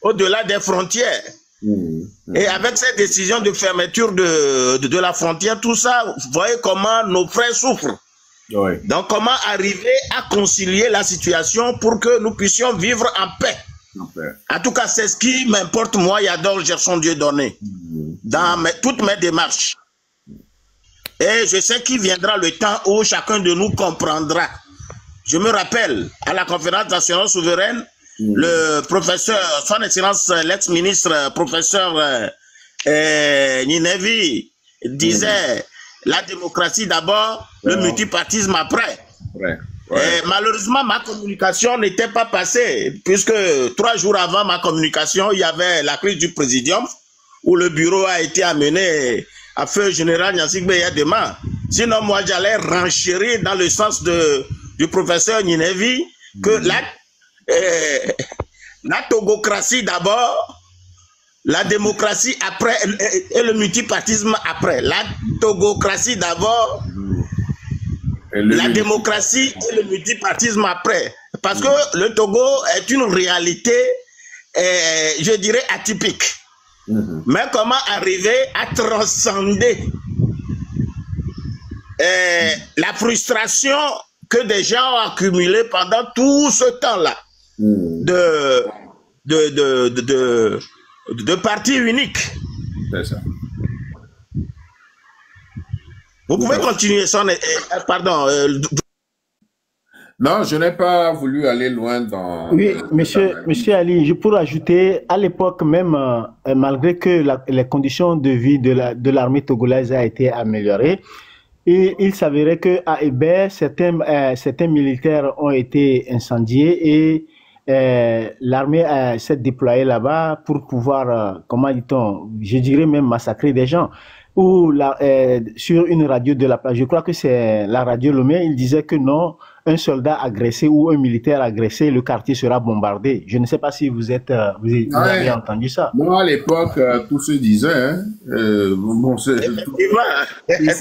au-delà des frontières. Et avec cette décision de fermeture de la frontière, tout ça, vous voyez comment nos frères souffrent. Ouais. Donc, comment arriver à concilier la situation pour que nous puissions vivre en paix. En tout cas, c'est ce qui m'importe, moi, Yadol Gerson Dieudonné, dans toutes mes démarches. Et je sais qu'il viendra le temps où chacun de nous comprendra. Je me rappelle, à la conférence nationale souveraine, le professeur, son excellence, l'ex-ministre, professeur Ninevi, disait la démocratie d'abord, le multipartisme après. Et malheureusement, ma communication n'était pas passée, puisque 3 jours avant ma communication, il y avait la crise du présidium, où le bureau a été amené à feu général Nyansik Beyadema. Sinon, moi, j'allais renchérir dans le sens du professeur Ninevi que la togocratie d'abord, la démocratie après et le multipartisme après. La togocratie d'abord, la démocratie et le multipartisme après. Parce que le Togo est une réalité, je dirais, atypique. Mais comment arriver à transcender la frustration que des gens ont accumulée pendant tout ce temps-là de parti unique. C'est ça. Vous pouvez continuer sans... pardon. Non, je n'ai pas voulu aller loin dans... Oui, monsieur Ali, je pourrais ajouter, à l'époque même, malgré que les conditions de vie de l'armée togolaise a été améliorées, et il s'avérait qu'à Hébert, certains militaires ont été incendiés et l'armée s'est déployée là-bas pour pouvoir, comment dit-on, je dirais même massacrer des gens. Ou sur une radio de la place, je crois que c'est la radio Lomé, il disait que non, un soldat agressé ou un militaire agressé, le quartier sera bombardé. Je ne sais pas si vous avez entendu ça. Moi, à l'époque, tout se disait. Hein,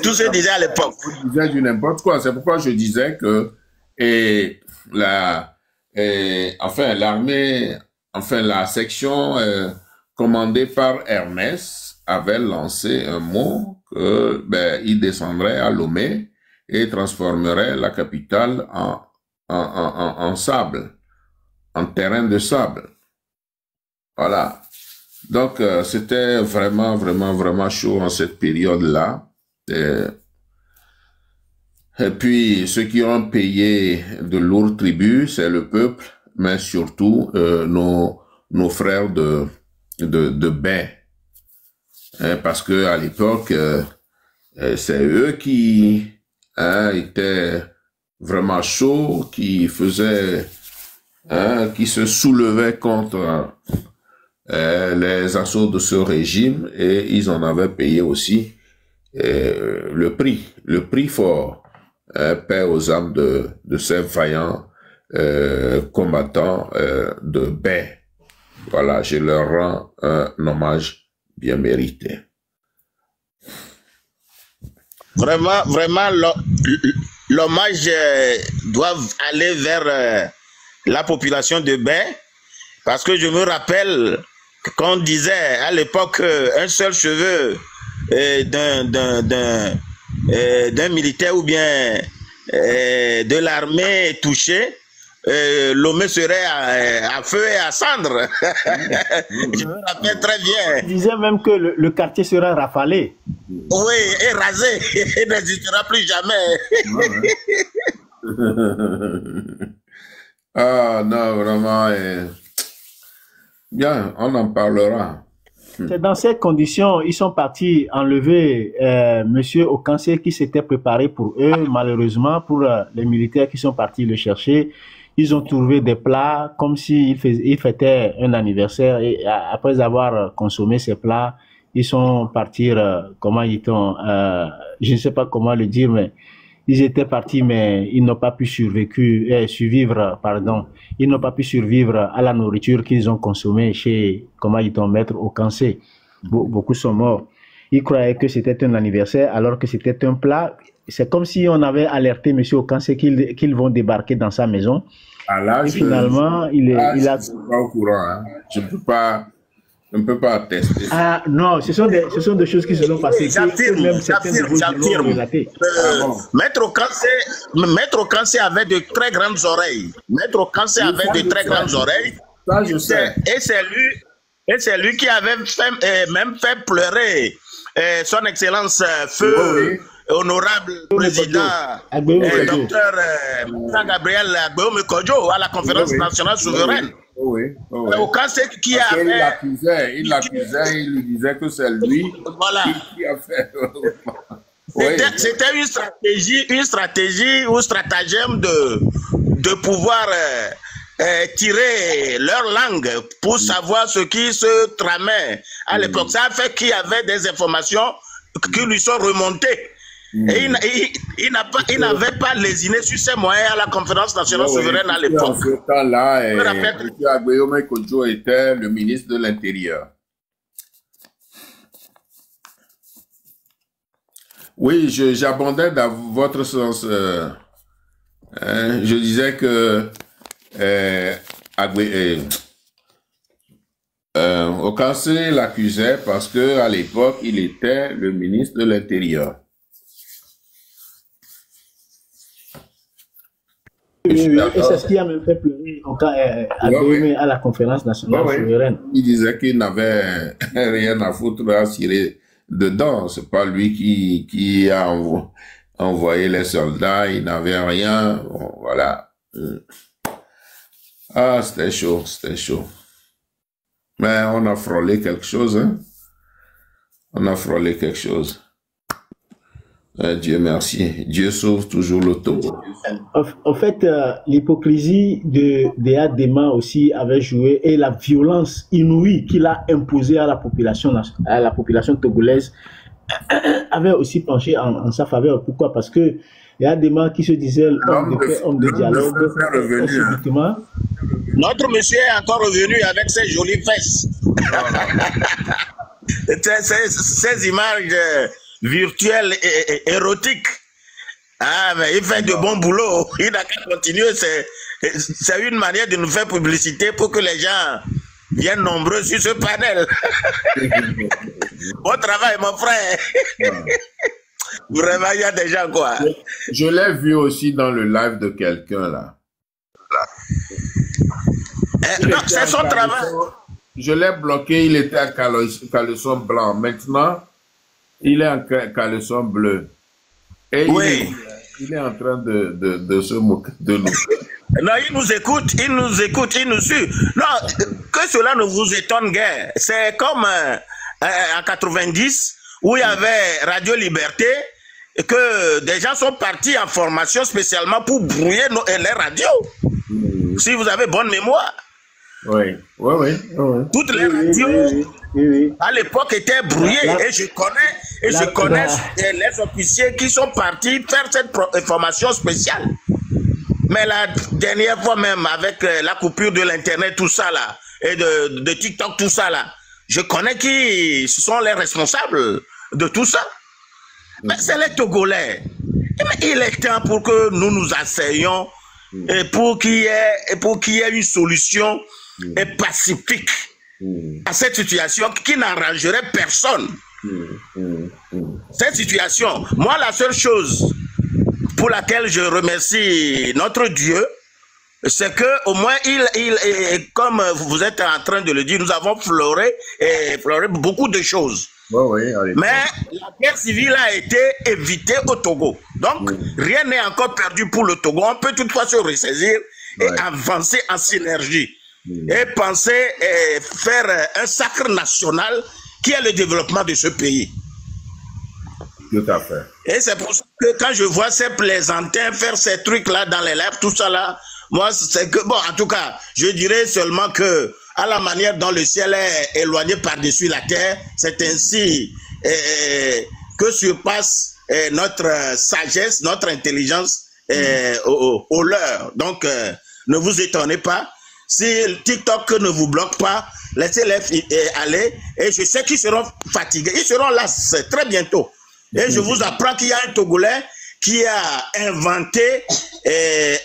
tout se disait à l'époque. Tout disait du n'importe quoi. C'est pourquoi je disais que l'armée, la section commandée par Ernest avait lancé un mot que il descendrait à Lomé et transformerait la capitale en sable, en terrain de sable. Voilà. Donc, c'était vraiment, vraiment, vraiment chaud en cette période-là. Et puis, ceux qui ont payé de lourds tributs, c'est le peuple, mais surtout nos frères de Baie. Parce que à l'époque, c'est eux qui étaient vraiment chauds, qui faisaient, qui se soulevaient contre les assauts de ce régime, et ils en avaient payé aussi le prix fort, paix aux âmes de ces vaillants combattants de Baie. Voilà, je leur rends un hommage bien mérité. Vraiment, vraiment, l'hommage doit aller vers la population de Baie, parce que je me rappelle qu'on disait à l'époque un seul cheveu d'un militaire ou bien de l'armée touché, Lomé serait à feu et à cendre. Je me rappelle très bien. Il disait même que le quartier sera rafalé. Oui, et rasé. Il n'existera plus jamais. Ah non, vraiment. Bien, on en parlera. C'est dans ces conditions, ils sont partis enlever Monsieur Okanse qui s'était préparé pour eux. Malheureusement, pour les militaires qui sont partis le chercher, ils ont trouvé des plats comme s'ils fêtaient un anniversaire. Et après avoir consommé ces plats, ils sont partis, comment dit-on, je ne sais pas comment le dire, mais ils étaient partis, mais ils n'ont pas pu survivre, pardon. Ils n'ont pas pu survivre à la nourriture qu'ils ont consommée chez, comment dit-on, Maître Okanse. Beaucoup sont morts. Ils croyaient que c'était un anniversaire, alors que c'était un plat. C'est comme si on avait alerté M. Okanse qu'ils vont débarquer dans sa maison. Ah là, et finalement, il a... Je ne suis pas au courant. Hein. Je ne peux pas attester. Ah non, ce sont des choses qui se sont passées. J'affirme. Maître Okanse avait de très grandes oreilles. Maître Okanse avait de très grandes oreilles. Ça, je sais. Et c'est lui qui avait même fait pleurer son Excellence Feu, honorable président, docteur Jean-Gabriel Agbeome Kodjo à la conférence nationale souveraine. Okanse qui avait... Il l'accusait, il lui disait que c'est lui qui a fait... C'était une stratégie ou stratagème de pouvoir tirer leur langue pour savoir ce qui se tramait à l'époque. Ça a fait qu'il y avait des informations qui lui sont remontées. Et il n'avait pas lésiné sur ses moyens à la conférence nationale souveraine à l'époque. En ce temps-là, M. Agbeome Kodjo était le ministre de l'Intérieur. Oui, j'abondais dans votre sens. Je disais que Okanse l'accusait parce que à l'époque, il était le ministre de l'Intérieur. Oui, et c'est ce qui a même fait pleurer Agbeome à la conférence nationale souveraine. Il disait qu'il n'avait rien à foutre à cirer dedans. C'est pas lui qui a envoyé les soldats, il n'avait rien. Bon, voilà. Ah, c'était chaud, c'était chaud. Mais on a frôlé quelque chose, hein. On a frôlé quelque chose. Dieu merci. Dieu sauve toujours le taureau. En fait, l'hypocrisie de Adema aussi avait joué et la violence inouïe qu'il a imposée à la population togolaise avait aussi penché en sa faveur. Pourquoi? Parce que Adema qui se disait homme de dialogue, subitement... Notre monsieur est encore revenu avec ses jolies fesses. Ces images virtuelles et érotiques. Ah, mais il fait de bon boulot. Il n'a qu'à continuer. C'est une manière de nous faire publicité pour que les gens viennent nombreux sur ce panel. Bon travail, mon frère. Vraiment, il y a des gens, quoi. Je l'ai vu aussi dans le live de quelqu'un, là. Non, c'est son travail. Je l'ai bloqué, il était à caleçon blanc. Maintenant, il est en caleçon bleu. Et oui. Il est en train de se moquer de nous. Non, il nous écoute, il nous suit. Non, que cela ne vous étonne guère. C'est comme en 90, où il y avait Radio Liberté, et que des gens sont partis en formation spécialement pour brouiller les radios. Si vous avez bonne mémoire. Oui. Toutes les radios à l'époque étaient brouillées. Et je connais les officiers qui sont partis faire cette formation spéciale. Mais la dernière fois même, avec la coupure de l'Internet, tout ça là, et de TikTok, tout ça là, je connais qui sont les responsables de tout ça. Mais c'est les Togolais. Mais il est temps pour que nous nous asseyions et pour qu'il y ait une solution pacifique à cette situation qui n'arrangerait personne. Cette situation, moi la seule chose pour laquelle je remercie notre Dieu, c'est que au moins comme vous êtes en train de le dire, nous avons fleuré beaucoup de choses. Oui, mais la guerre civile a été évitée au Togo. Donc, rien n'est encore perdu pour le Togo. On peut toutefois se ressaisir et avancer en synergie. Et penser faire un sacre national qui est le développement de ce pays. Tout à fait. Et c'est pour ça que quand je vois ces plaisantins faire ces trucs-là dans les lèvres, tout ça là, moi, c'est que, bon, en tout cas, je dirais seulement que, à la manière dont le ciel est éloigné par-dessus la terre, c'est ainsi que surpasse notre sagesse, notre intelligence au leur. Donc, ne vous étonnez pas. Si TikTok ne vous bloque pas, laissez-les aller. Et je sais qu'ils seront fatigués. Ils seront là très bientôt. Et je vous apprends qu'il y a un Togolais qui a inventé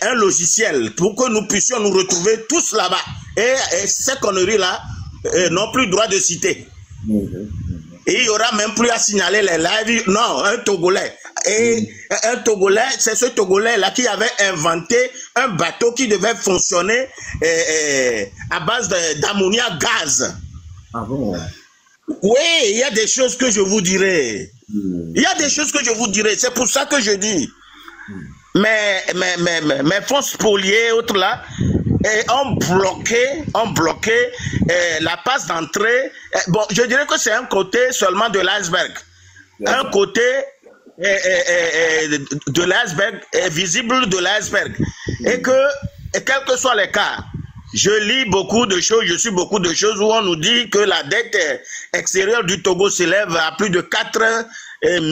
un logiciel pour que nous puissions nous retrouver tous là-bas. Et ces conneries-là n'ont plus droit de citer. Et il n'y aura même plus à signaler les lives. Non, un Togolais. Et un Togolais, c'est ce Togolais-là qui avait inventé un bateau qui devait fonctionner à base d'ammoniac gaz. Ah bon? Oui, il y a des choses que je vous dirai. Il y a des choses que je vous dirai. C'est pour ça que je dis. Mais fonds spoliés, autres là, ont bloqué la passe d'entrée. Bon, je dirais que c'est un côté seulement de l'iceberg. Un côté de l'iceberg, visible de l'iceberg. Et que, quel que soit les cas, je lis beaucoup de choses, je suis beaucoup de choses où on nous dit que la dette extérieure du Togo s'élève à plus de 4 000,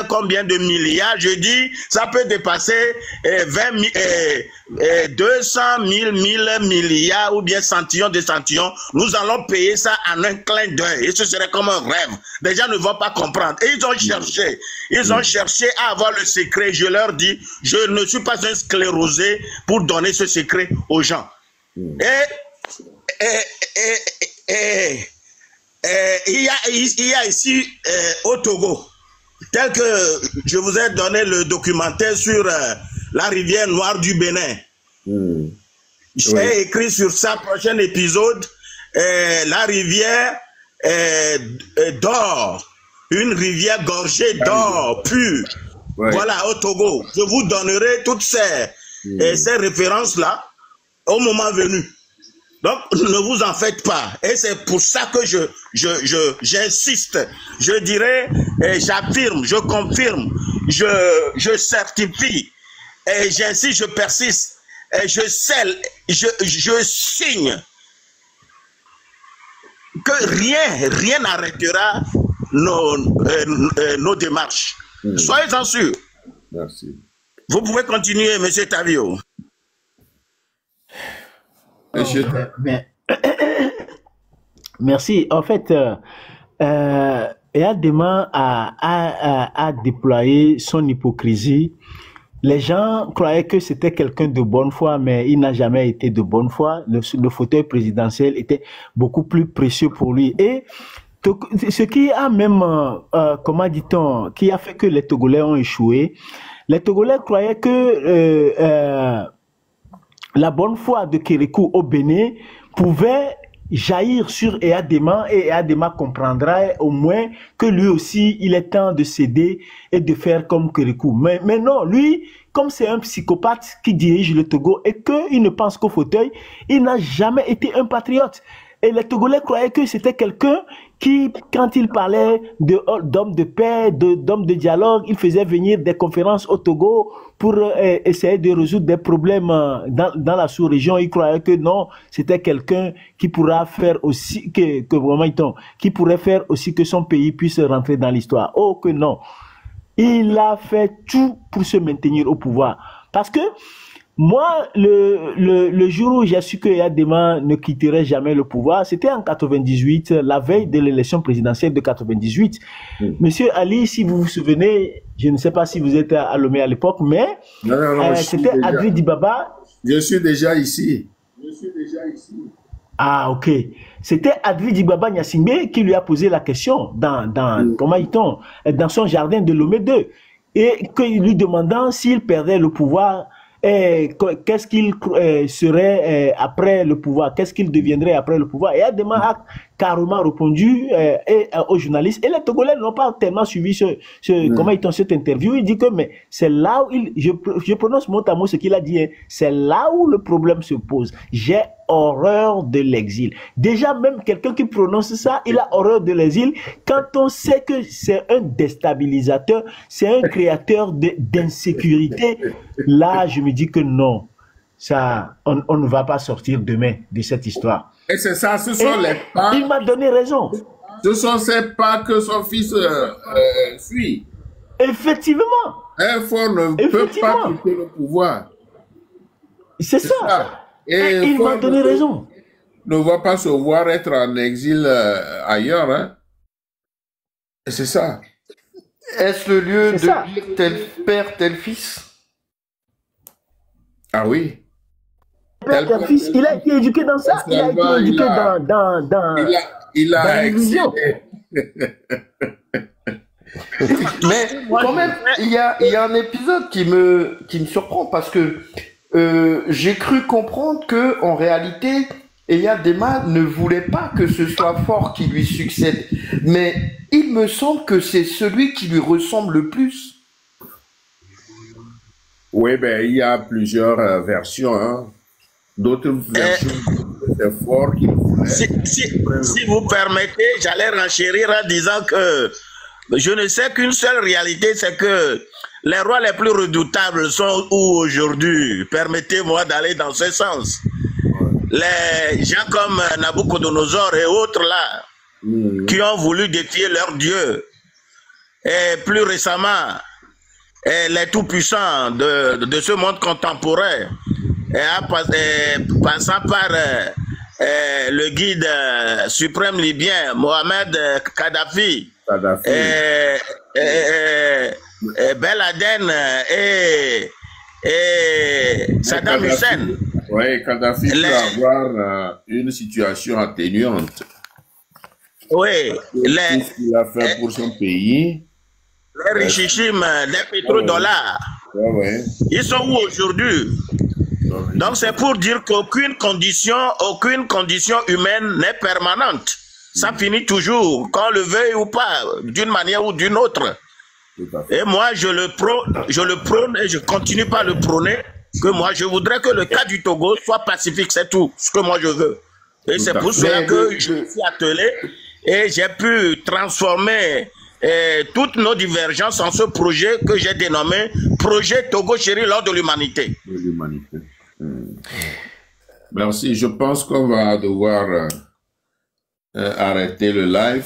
combien de milliards? Je dis, ça peut dépasser 200 000 milliards ou bien centillons de centillons. Nous allons payer ça en un clin d'œil. Et ce serait comme un rêve. Les gens ne vont pas comprendre. Et ils ont cherché à avoir le secret. Je leur dis, je ne suis pas un sclérosé pour donner ce secret aux gens. Il y a ici au Togo, tel que je vous ai donné le documentaire sur la rivière Noire du Bénin. J'ai écrit sur ça, prochain épisode, la rivière d'or, une rivière gorgée d'or pur. Voilà, au Togo. Je vous donnerai toutes ces références-là au moment venu. Donc, ne vous en faites pas. Et c'est pour ça que j'insiste. Je dirais, j'affirme, je confirme, je certifie, et j'insiste, je persiste, et je scelle, je signe que rien n'arrêtera nos démarches. Soyez-en sûrs. Merci. Vous pouvez continuer, M. Tavio. Merci. En fait, Eyadema a déployé son hypocrisie. Les gens croyaient que c'était quelqu'un de bonne foi, mais il n'a jamais été de bonne foi. Le fauteuil présidentiel était beaucoup plus précieux pour lui. Et ce qui a même, comment dit-on, qui a fait que les Togolais ont échoué, les Togolais croyaient que la bonne foi de Kérékou au Bénin pouvait jaillir sur Eyadema et Eyadema comprendra au moins que lui aussi il est temps de céder et de faire comme Kérékou. Mais non, lui, comme c'est un psychopathe qui dirige le Togo et qu'il ne pense qu'au fauteuil, il n'a jamais été un patriote. Et les Togolais croyaient que c'était quelqu'un qui, quand il parlait d'hommes de paix, d'hommes de dialogue, il faisait venir des conférences au Togo pour essayer de résoudre des problèmes dans la sous-région. Ils croyaient que non, c'était quelqu'un qui pourra faire aussi qui pourrait faire aussi que son pays puisse rentrer dans l'histoire. Oh que non. Il a fait tout pour se maintenir au pouvoir. Parce que moi, le jour où j'ai su que Eyadema ne quitterait jamais le pouvoir, c'était en 98, la veille de l'élection présidentielle de 98. Monsieur Ali, si vous vous souvenez, je ne sais pas si vous êtes à Lomé à l'époque, mais c'était Adri Dibaba. Je suis déjà ici. Ah, ok. C'était Adri Dibaba Nyasingbe qui lui a posé la question dans son jardin de Lomé 2. Et lui demandant s'il perdait le pouvoir, qu'est-ce qu'il serait après le pouvoir, qu'est-ce qu'il deviendrait après le pouvoir. Et Adema a carrément répondu aux journalistes. Et les Togolais n'ont pas tellement suivi comment ils ont cette interview. Il dit que mais c'est là où je prononce mot à mot ce qu'il a dit. Hein, c'est là où le problème se pose. J'ai horreur de l'exil. Déjà, même quelqu'un qui prononce ça, il a horreur de l'exil quand on sait que c'est un déstabilisateur, c'est un créateur d'insécurité. Là, je me dis que non, ça, on ne va pas sortir demain de cette histoire. Et c'est ça, ce sont les pas. Il m'a donné raison. Ce sont ces pas que son fils suit. Effectivement. Un fort ne peut pas quitter le pouvoir. C'est ça. Et il m'a donné raison. Ne va pas se voir être en exil ailleurs. Hein? C'est ça. Est-ce le lieu de dire tel père, tel fils? Ah oui. Tel fils, il a été éduqué dans ça. Il a été éduqué il a la religion. Mais quand même, il y a un épisode qui me surprend parce que j'ai cru comprendre que en réalité, Eyadema ne voulait pas que ce soit Faure qui lui succède. Mais il me semble que c'est celui qui lui ressemble le plus. Oui, ben il y a plusieurs versions. Hein. D'autres versions, c'est Faure qui le voulait. Si vous permettez, j'allais renchérir en disant que je ne sais qu'une seule réalité, c'est que les rois les plus redoutables sont où aujourd'hui? Permettez-moi d'aller dans ce sens. Les gens comme Nabucodonosor et autres là, qui ont voulu défier leur Dieu, et plus récemment, les tout-puissants de ce monde contemporain, passant par le guide suprême libyen, Mohamed Kadhafi, Ben Laden et Saddam Hussein. Oui, Kadhafi peut avoir une situation atténuante. Oui. Ce qu'il a fait pour son pays. Les richichimes des pétrodollars. Ils sont où aujourd'hui? Donc c'est pour dire qu'aucune condition humaine n'est permanente. Ça finit toujours, qu'on le veuille ou pas, d'une manière ou d'une autre. Et moi, je le prône et je continue pas le prôner, que moi, je voudrais que le cas du Togo soit pacifique, c'est tout, ce que moi je veux. Et c'est pour cela que je suis attelé et j'ai pu transformer toutes nos divergences en ce projet que j'ai dénommé Projet Togo Chéri lors de l'humanité. Merci, je pense qu'on va devoir arrêter le live.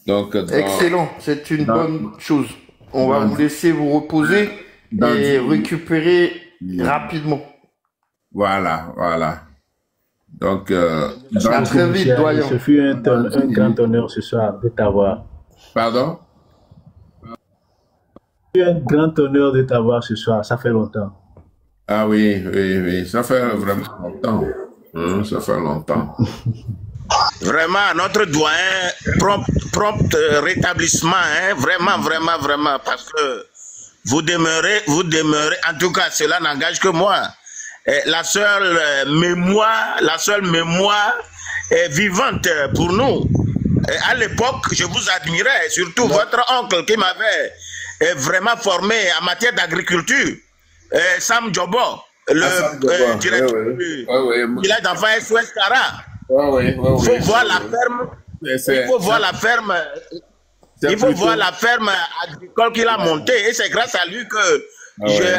Donc, excellent, c'est une bonne chose. On va vous laisser vous reposer et récupérer rapidement. Voilà. Donc, à très vite, doyen. Ce fut un grand honneur ce soir de t'avoir. Pardon? Ce fut un grand honneur de t'avoir ce soir, ça fait longtemps. Ah oui, ça fait vraiment longtemps. Ça fait longtemps. Vraiment, notre doyen, prompt rétablissement, hein, vraiment, parce que vous demeurez, en tout cas, cela n'engage que moi. La seule mémoire vivante pour nous. À l'époque, je vous admirais, surtout votre oncle qui m'avait vraiment formé en matière d'agriculture, Sam Djobo, le directeur du village d'enfants SOS Kara. Il faut voir la ferme. Il faut voir la ferme. Il faut voir la ferme agricole qu'il a montée. Et c'est grâce à lui que,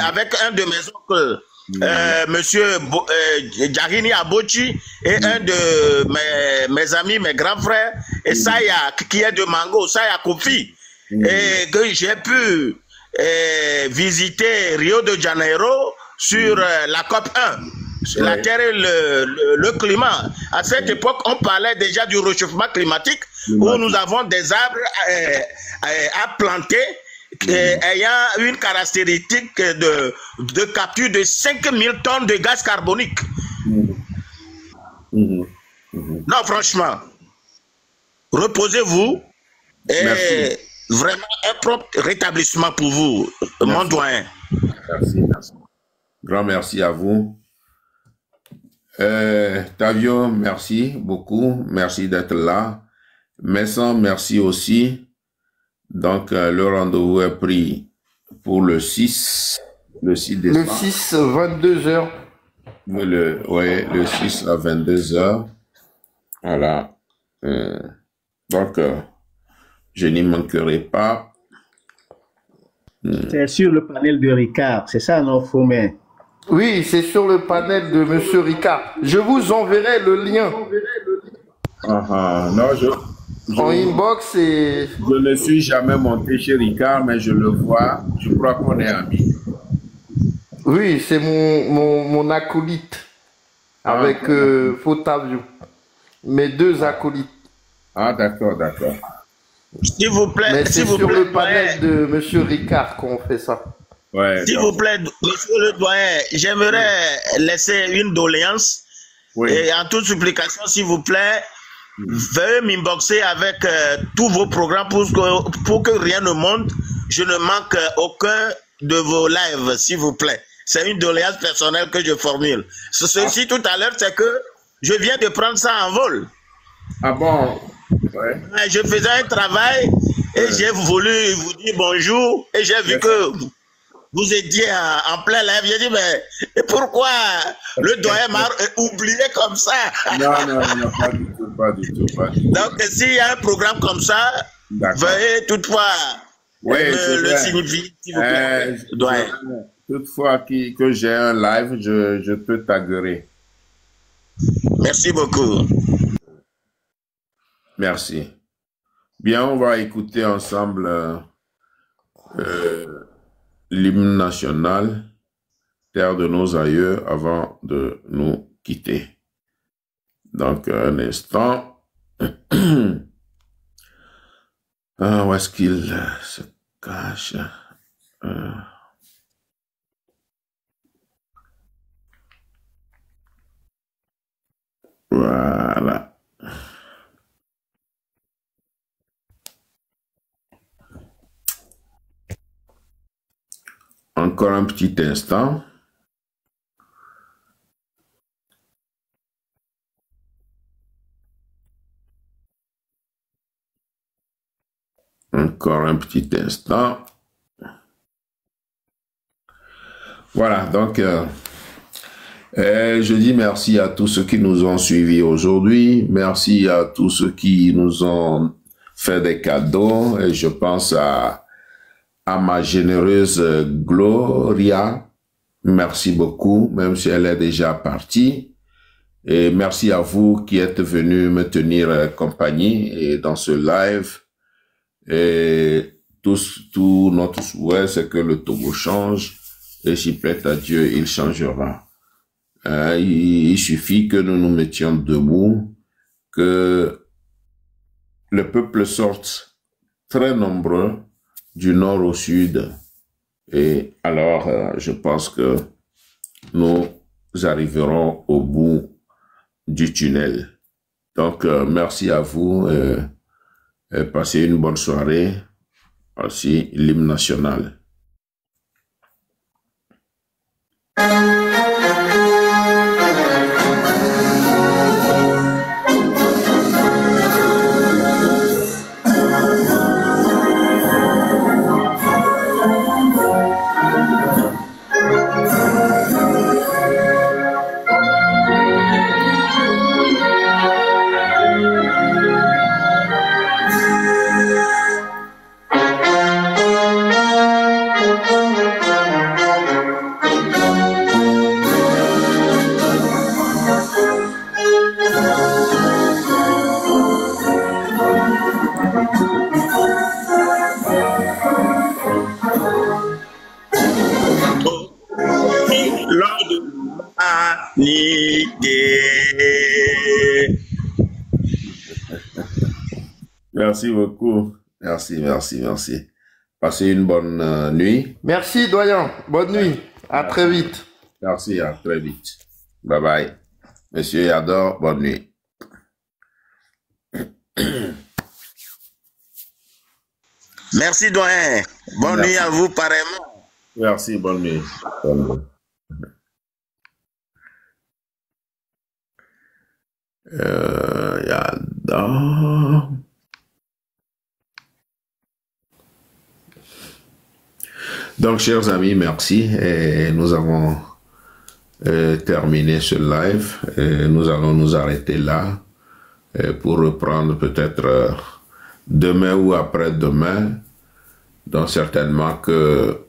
avec un de mes oncles, monsieur Djarini Abochi, et un de mes amis, mes grands frères, et Saya, qui est de Mango, Saya Kofi, et que j'ai pu visiter Rio de Janeiro sur la COP 1. La terre et le climat. À cette époque, on parlait déjà du réchauffement climatique, où nous avons des arbres à planter ayant une caractéristique de capture de 5000 tonnes de gaz carbonique. Non, franchement, reposez-vous et vraiment un propre rétablissement pour vous, mon doyen. Merci. Grand merci à vous. Tavio, merci beaucoup. Merci d'être là. Messan, merci aussi. Donc, le rendez-vous est pris pour le 6 décembre. Le 6, 22h. Le 6 à 22h. Voilà. Donc, je n'y manquerai pas. C'est sur le panel de Ricard, c'est ça, non, Fomé? Oui, c'est sur le panel de Monsieur Ricard. Je vous enverrai le lien. Non, En inbox et... Je ne suis jamais monté chez Ricard, mais je le vois. Je crois qu'on est amis. Oui, c'est mon acolyte avec Fotavio. Mes deux acolytes. Ah, d'accord. S'il vous plaît, mais c'est sur le panel de Monsieur Ricard qu'on fait ça. Ouais, s'il vous plaît, monsieur le doyen, j'aimerais laisser une doléance. Oui. Et en toute supplication, s'il vous plaît, veuillez m'inboxer avec tous vos programmes pour que rien ne monte. Je ne manque aucun de vos lives, s'il vous plaît. C'est une doléance personnelle que je formule. Ceci tout à l'heure, c'est que je viens de prendre ça en vol. Ah bon? Ouais. Je faisais un travail et j'ai voulu vous dire bonjour et j'ai vu que vous étiez en plein live. J'ai dit, mais pourquoi le doyen m'a oublié comme ça? Non, pas du tout. Donc, s'il y a un programme comme ça, veuillez toutefois le signifier, s'il vous plaît, doyen. Toutefois que j'ai un live, je te taguerai. Merci beaucoup. Merci. Bien, on va écouter ensemble l'hymne national, Terre de nos aïeux, avant de nous quitter. Donc, un instant. Où est-ce qu'il se cache? Voilà. Encore un petit instant. Encore un petit instant. Voilà, donc je dis merci à tous ceux qui nous ont suivis aujourd'hui. Merci à tous ceux qui nous ont fait des cadeaux. Et je pense à ma généreuse Gloria. Merci beaucoup, même si elle est déjà partie. Et merci à vous qui êtes venus me tenir compagnie et dans ce live. Et tout notre souhait, c'est que le Togo change. Et s'il plaît à Dieu, il changera. Il suffit que nous nous mettions debout, que le peuple sorte très nombreux du nord au sud. Et alors, je pense que nous arriverons au bout du tunnel. Donc, merci à vous et passez une bonne soirée. Aussi, l'hymne national. Merci beaucoup. Merci. Passez une bonne nuit. Merci, doyen. Bonne nuit. À très vite. Merci, à très vite. Bye bye. Monsieur Yador, bonne nuit. Merci, doyen. Bonne nuit à vous, pareillement. Merci, bonne nuit. Bonne nuit. Yada. Donc, chers amis, merci. Et nous avons terminé ce live. Et nous allons nous arrêter là pour reprendre peut-être demain ou après-demain. Donc, certainement que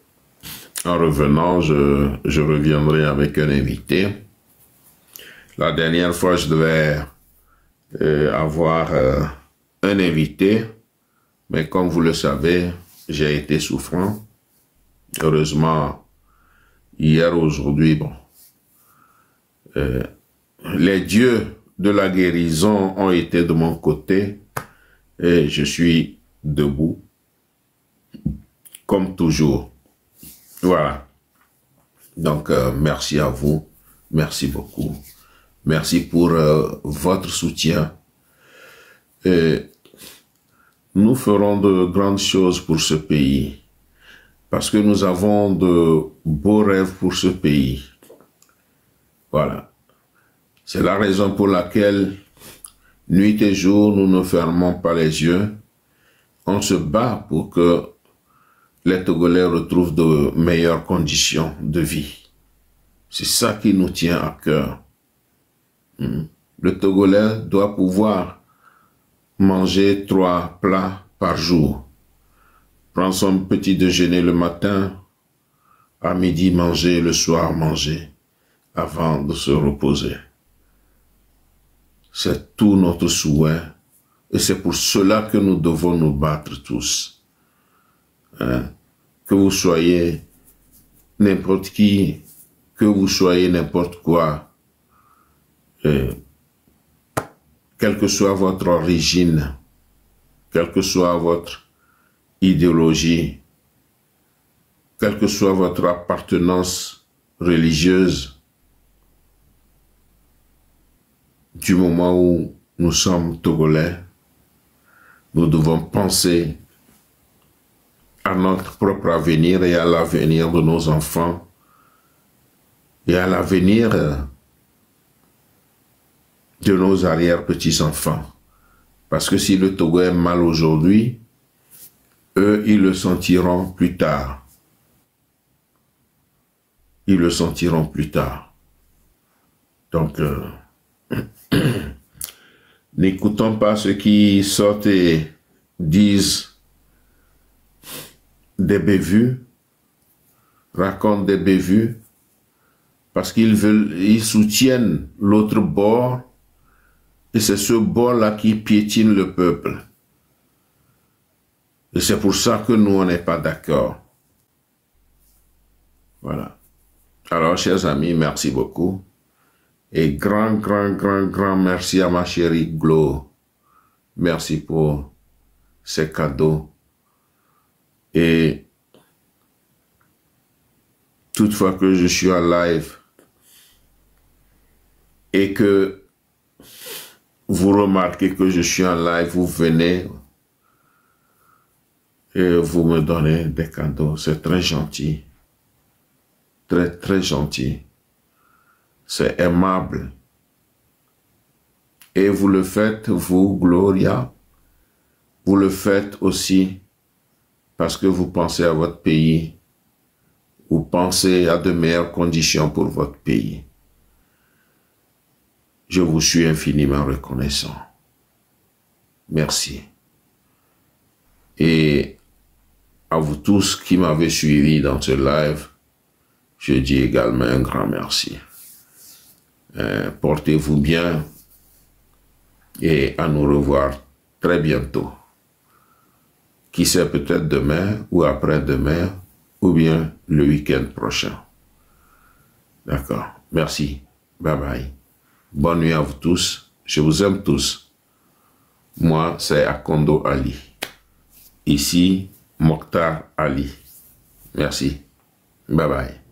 en revenant, je reviendrai avec un invité. La dernière fois, je devais avoir un invité, mais comme vous le savez, j'ai été souffrant. Heureusement, hier, aujourd'hui, bon, les dieux de la guérison ont été de mon côté et je suis debout, comme toujours. Voilà. Donc, merci à vous. Merci beaucoup. Merci pour votre soutien. Et nous ferons de grandes choses pour ce pays. Parce que nous avons de beaux rêves pour ce pays. Voilà. C'est la raison pour laquelle, nuit et jour, nous ne fermons pas les yeux. On se bat pour que les Togolais retrouvent de meilleures conditions de vie. C'est ça qui nous tient à cœur. Le Togolais doit pouvoir manger 3 plats par jour. Prendre son petit déjeuner le matin, à midi manger, le soir manger, avant de se reposer. C'est tout notre souhait et c'est pour cela que nous devons nous battre tous. Que vous soyez n'importe qui, que vous soyez n'importe quoi, quelle que soit votre origine, quelle que soit votre idéologie, quelle que soit votre appartenance religieuse, du moment où nous sommes Togolais, nous devons penser à notre propre avenir et à l'avenir de nos enfants et à l'avenir de nos arrière-petits-enfants. Parce que si le Togo est mal aujourd'hui, eux, ils le sentiront plus tard. Ils le sentiront plus tard. Donc, n'écoutons pas ceux qui sortent et disent des bévues, racontent des bévues, parce ils soutiennent l'autre bord, et c'est ce bord-là qui piétine le peuple. Et c'est pour ça que nous, on n'est pas d'accord. Voilà. Alors, chers amis, merci beaucoup. Et grand merci à ma chérie Glo. Merci pour ces cadeaux. Et toutefois que je suis en live et que vous remarquez que je suis en live, vous venez et vous me donnez des cadeaux. C'est très gentil. Très gentil. C'est aimable. Et vous le faites, vous, Gloria, vous le faites aussi parce que vous pensez à votre pays, vous pensez à de meilleures conditions pour votre pays. Je vous suis infiniment reconnaissant. Merci. Et à vous tous qui m'avez suivi dans ce live, je dis également un grand merci. Portez-vous bien et à nous revoir très bientôt. Qui sait, peut-être demain ou après-demain ou bien le week-end prochain. D'accord. Merci. Bye bye. Bonne nuit à vous tous. Je vous aime tous. Moi, c'est Akondo Ali. Ici, Mokhtar Ali. Merci. Bye bye.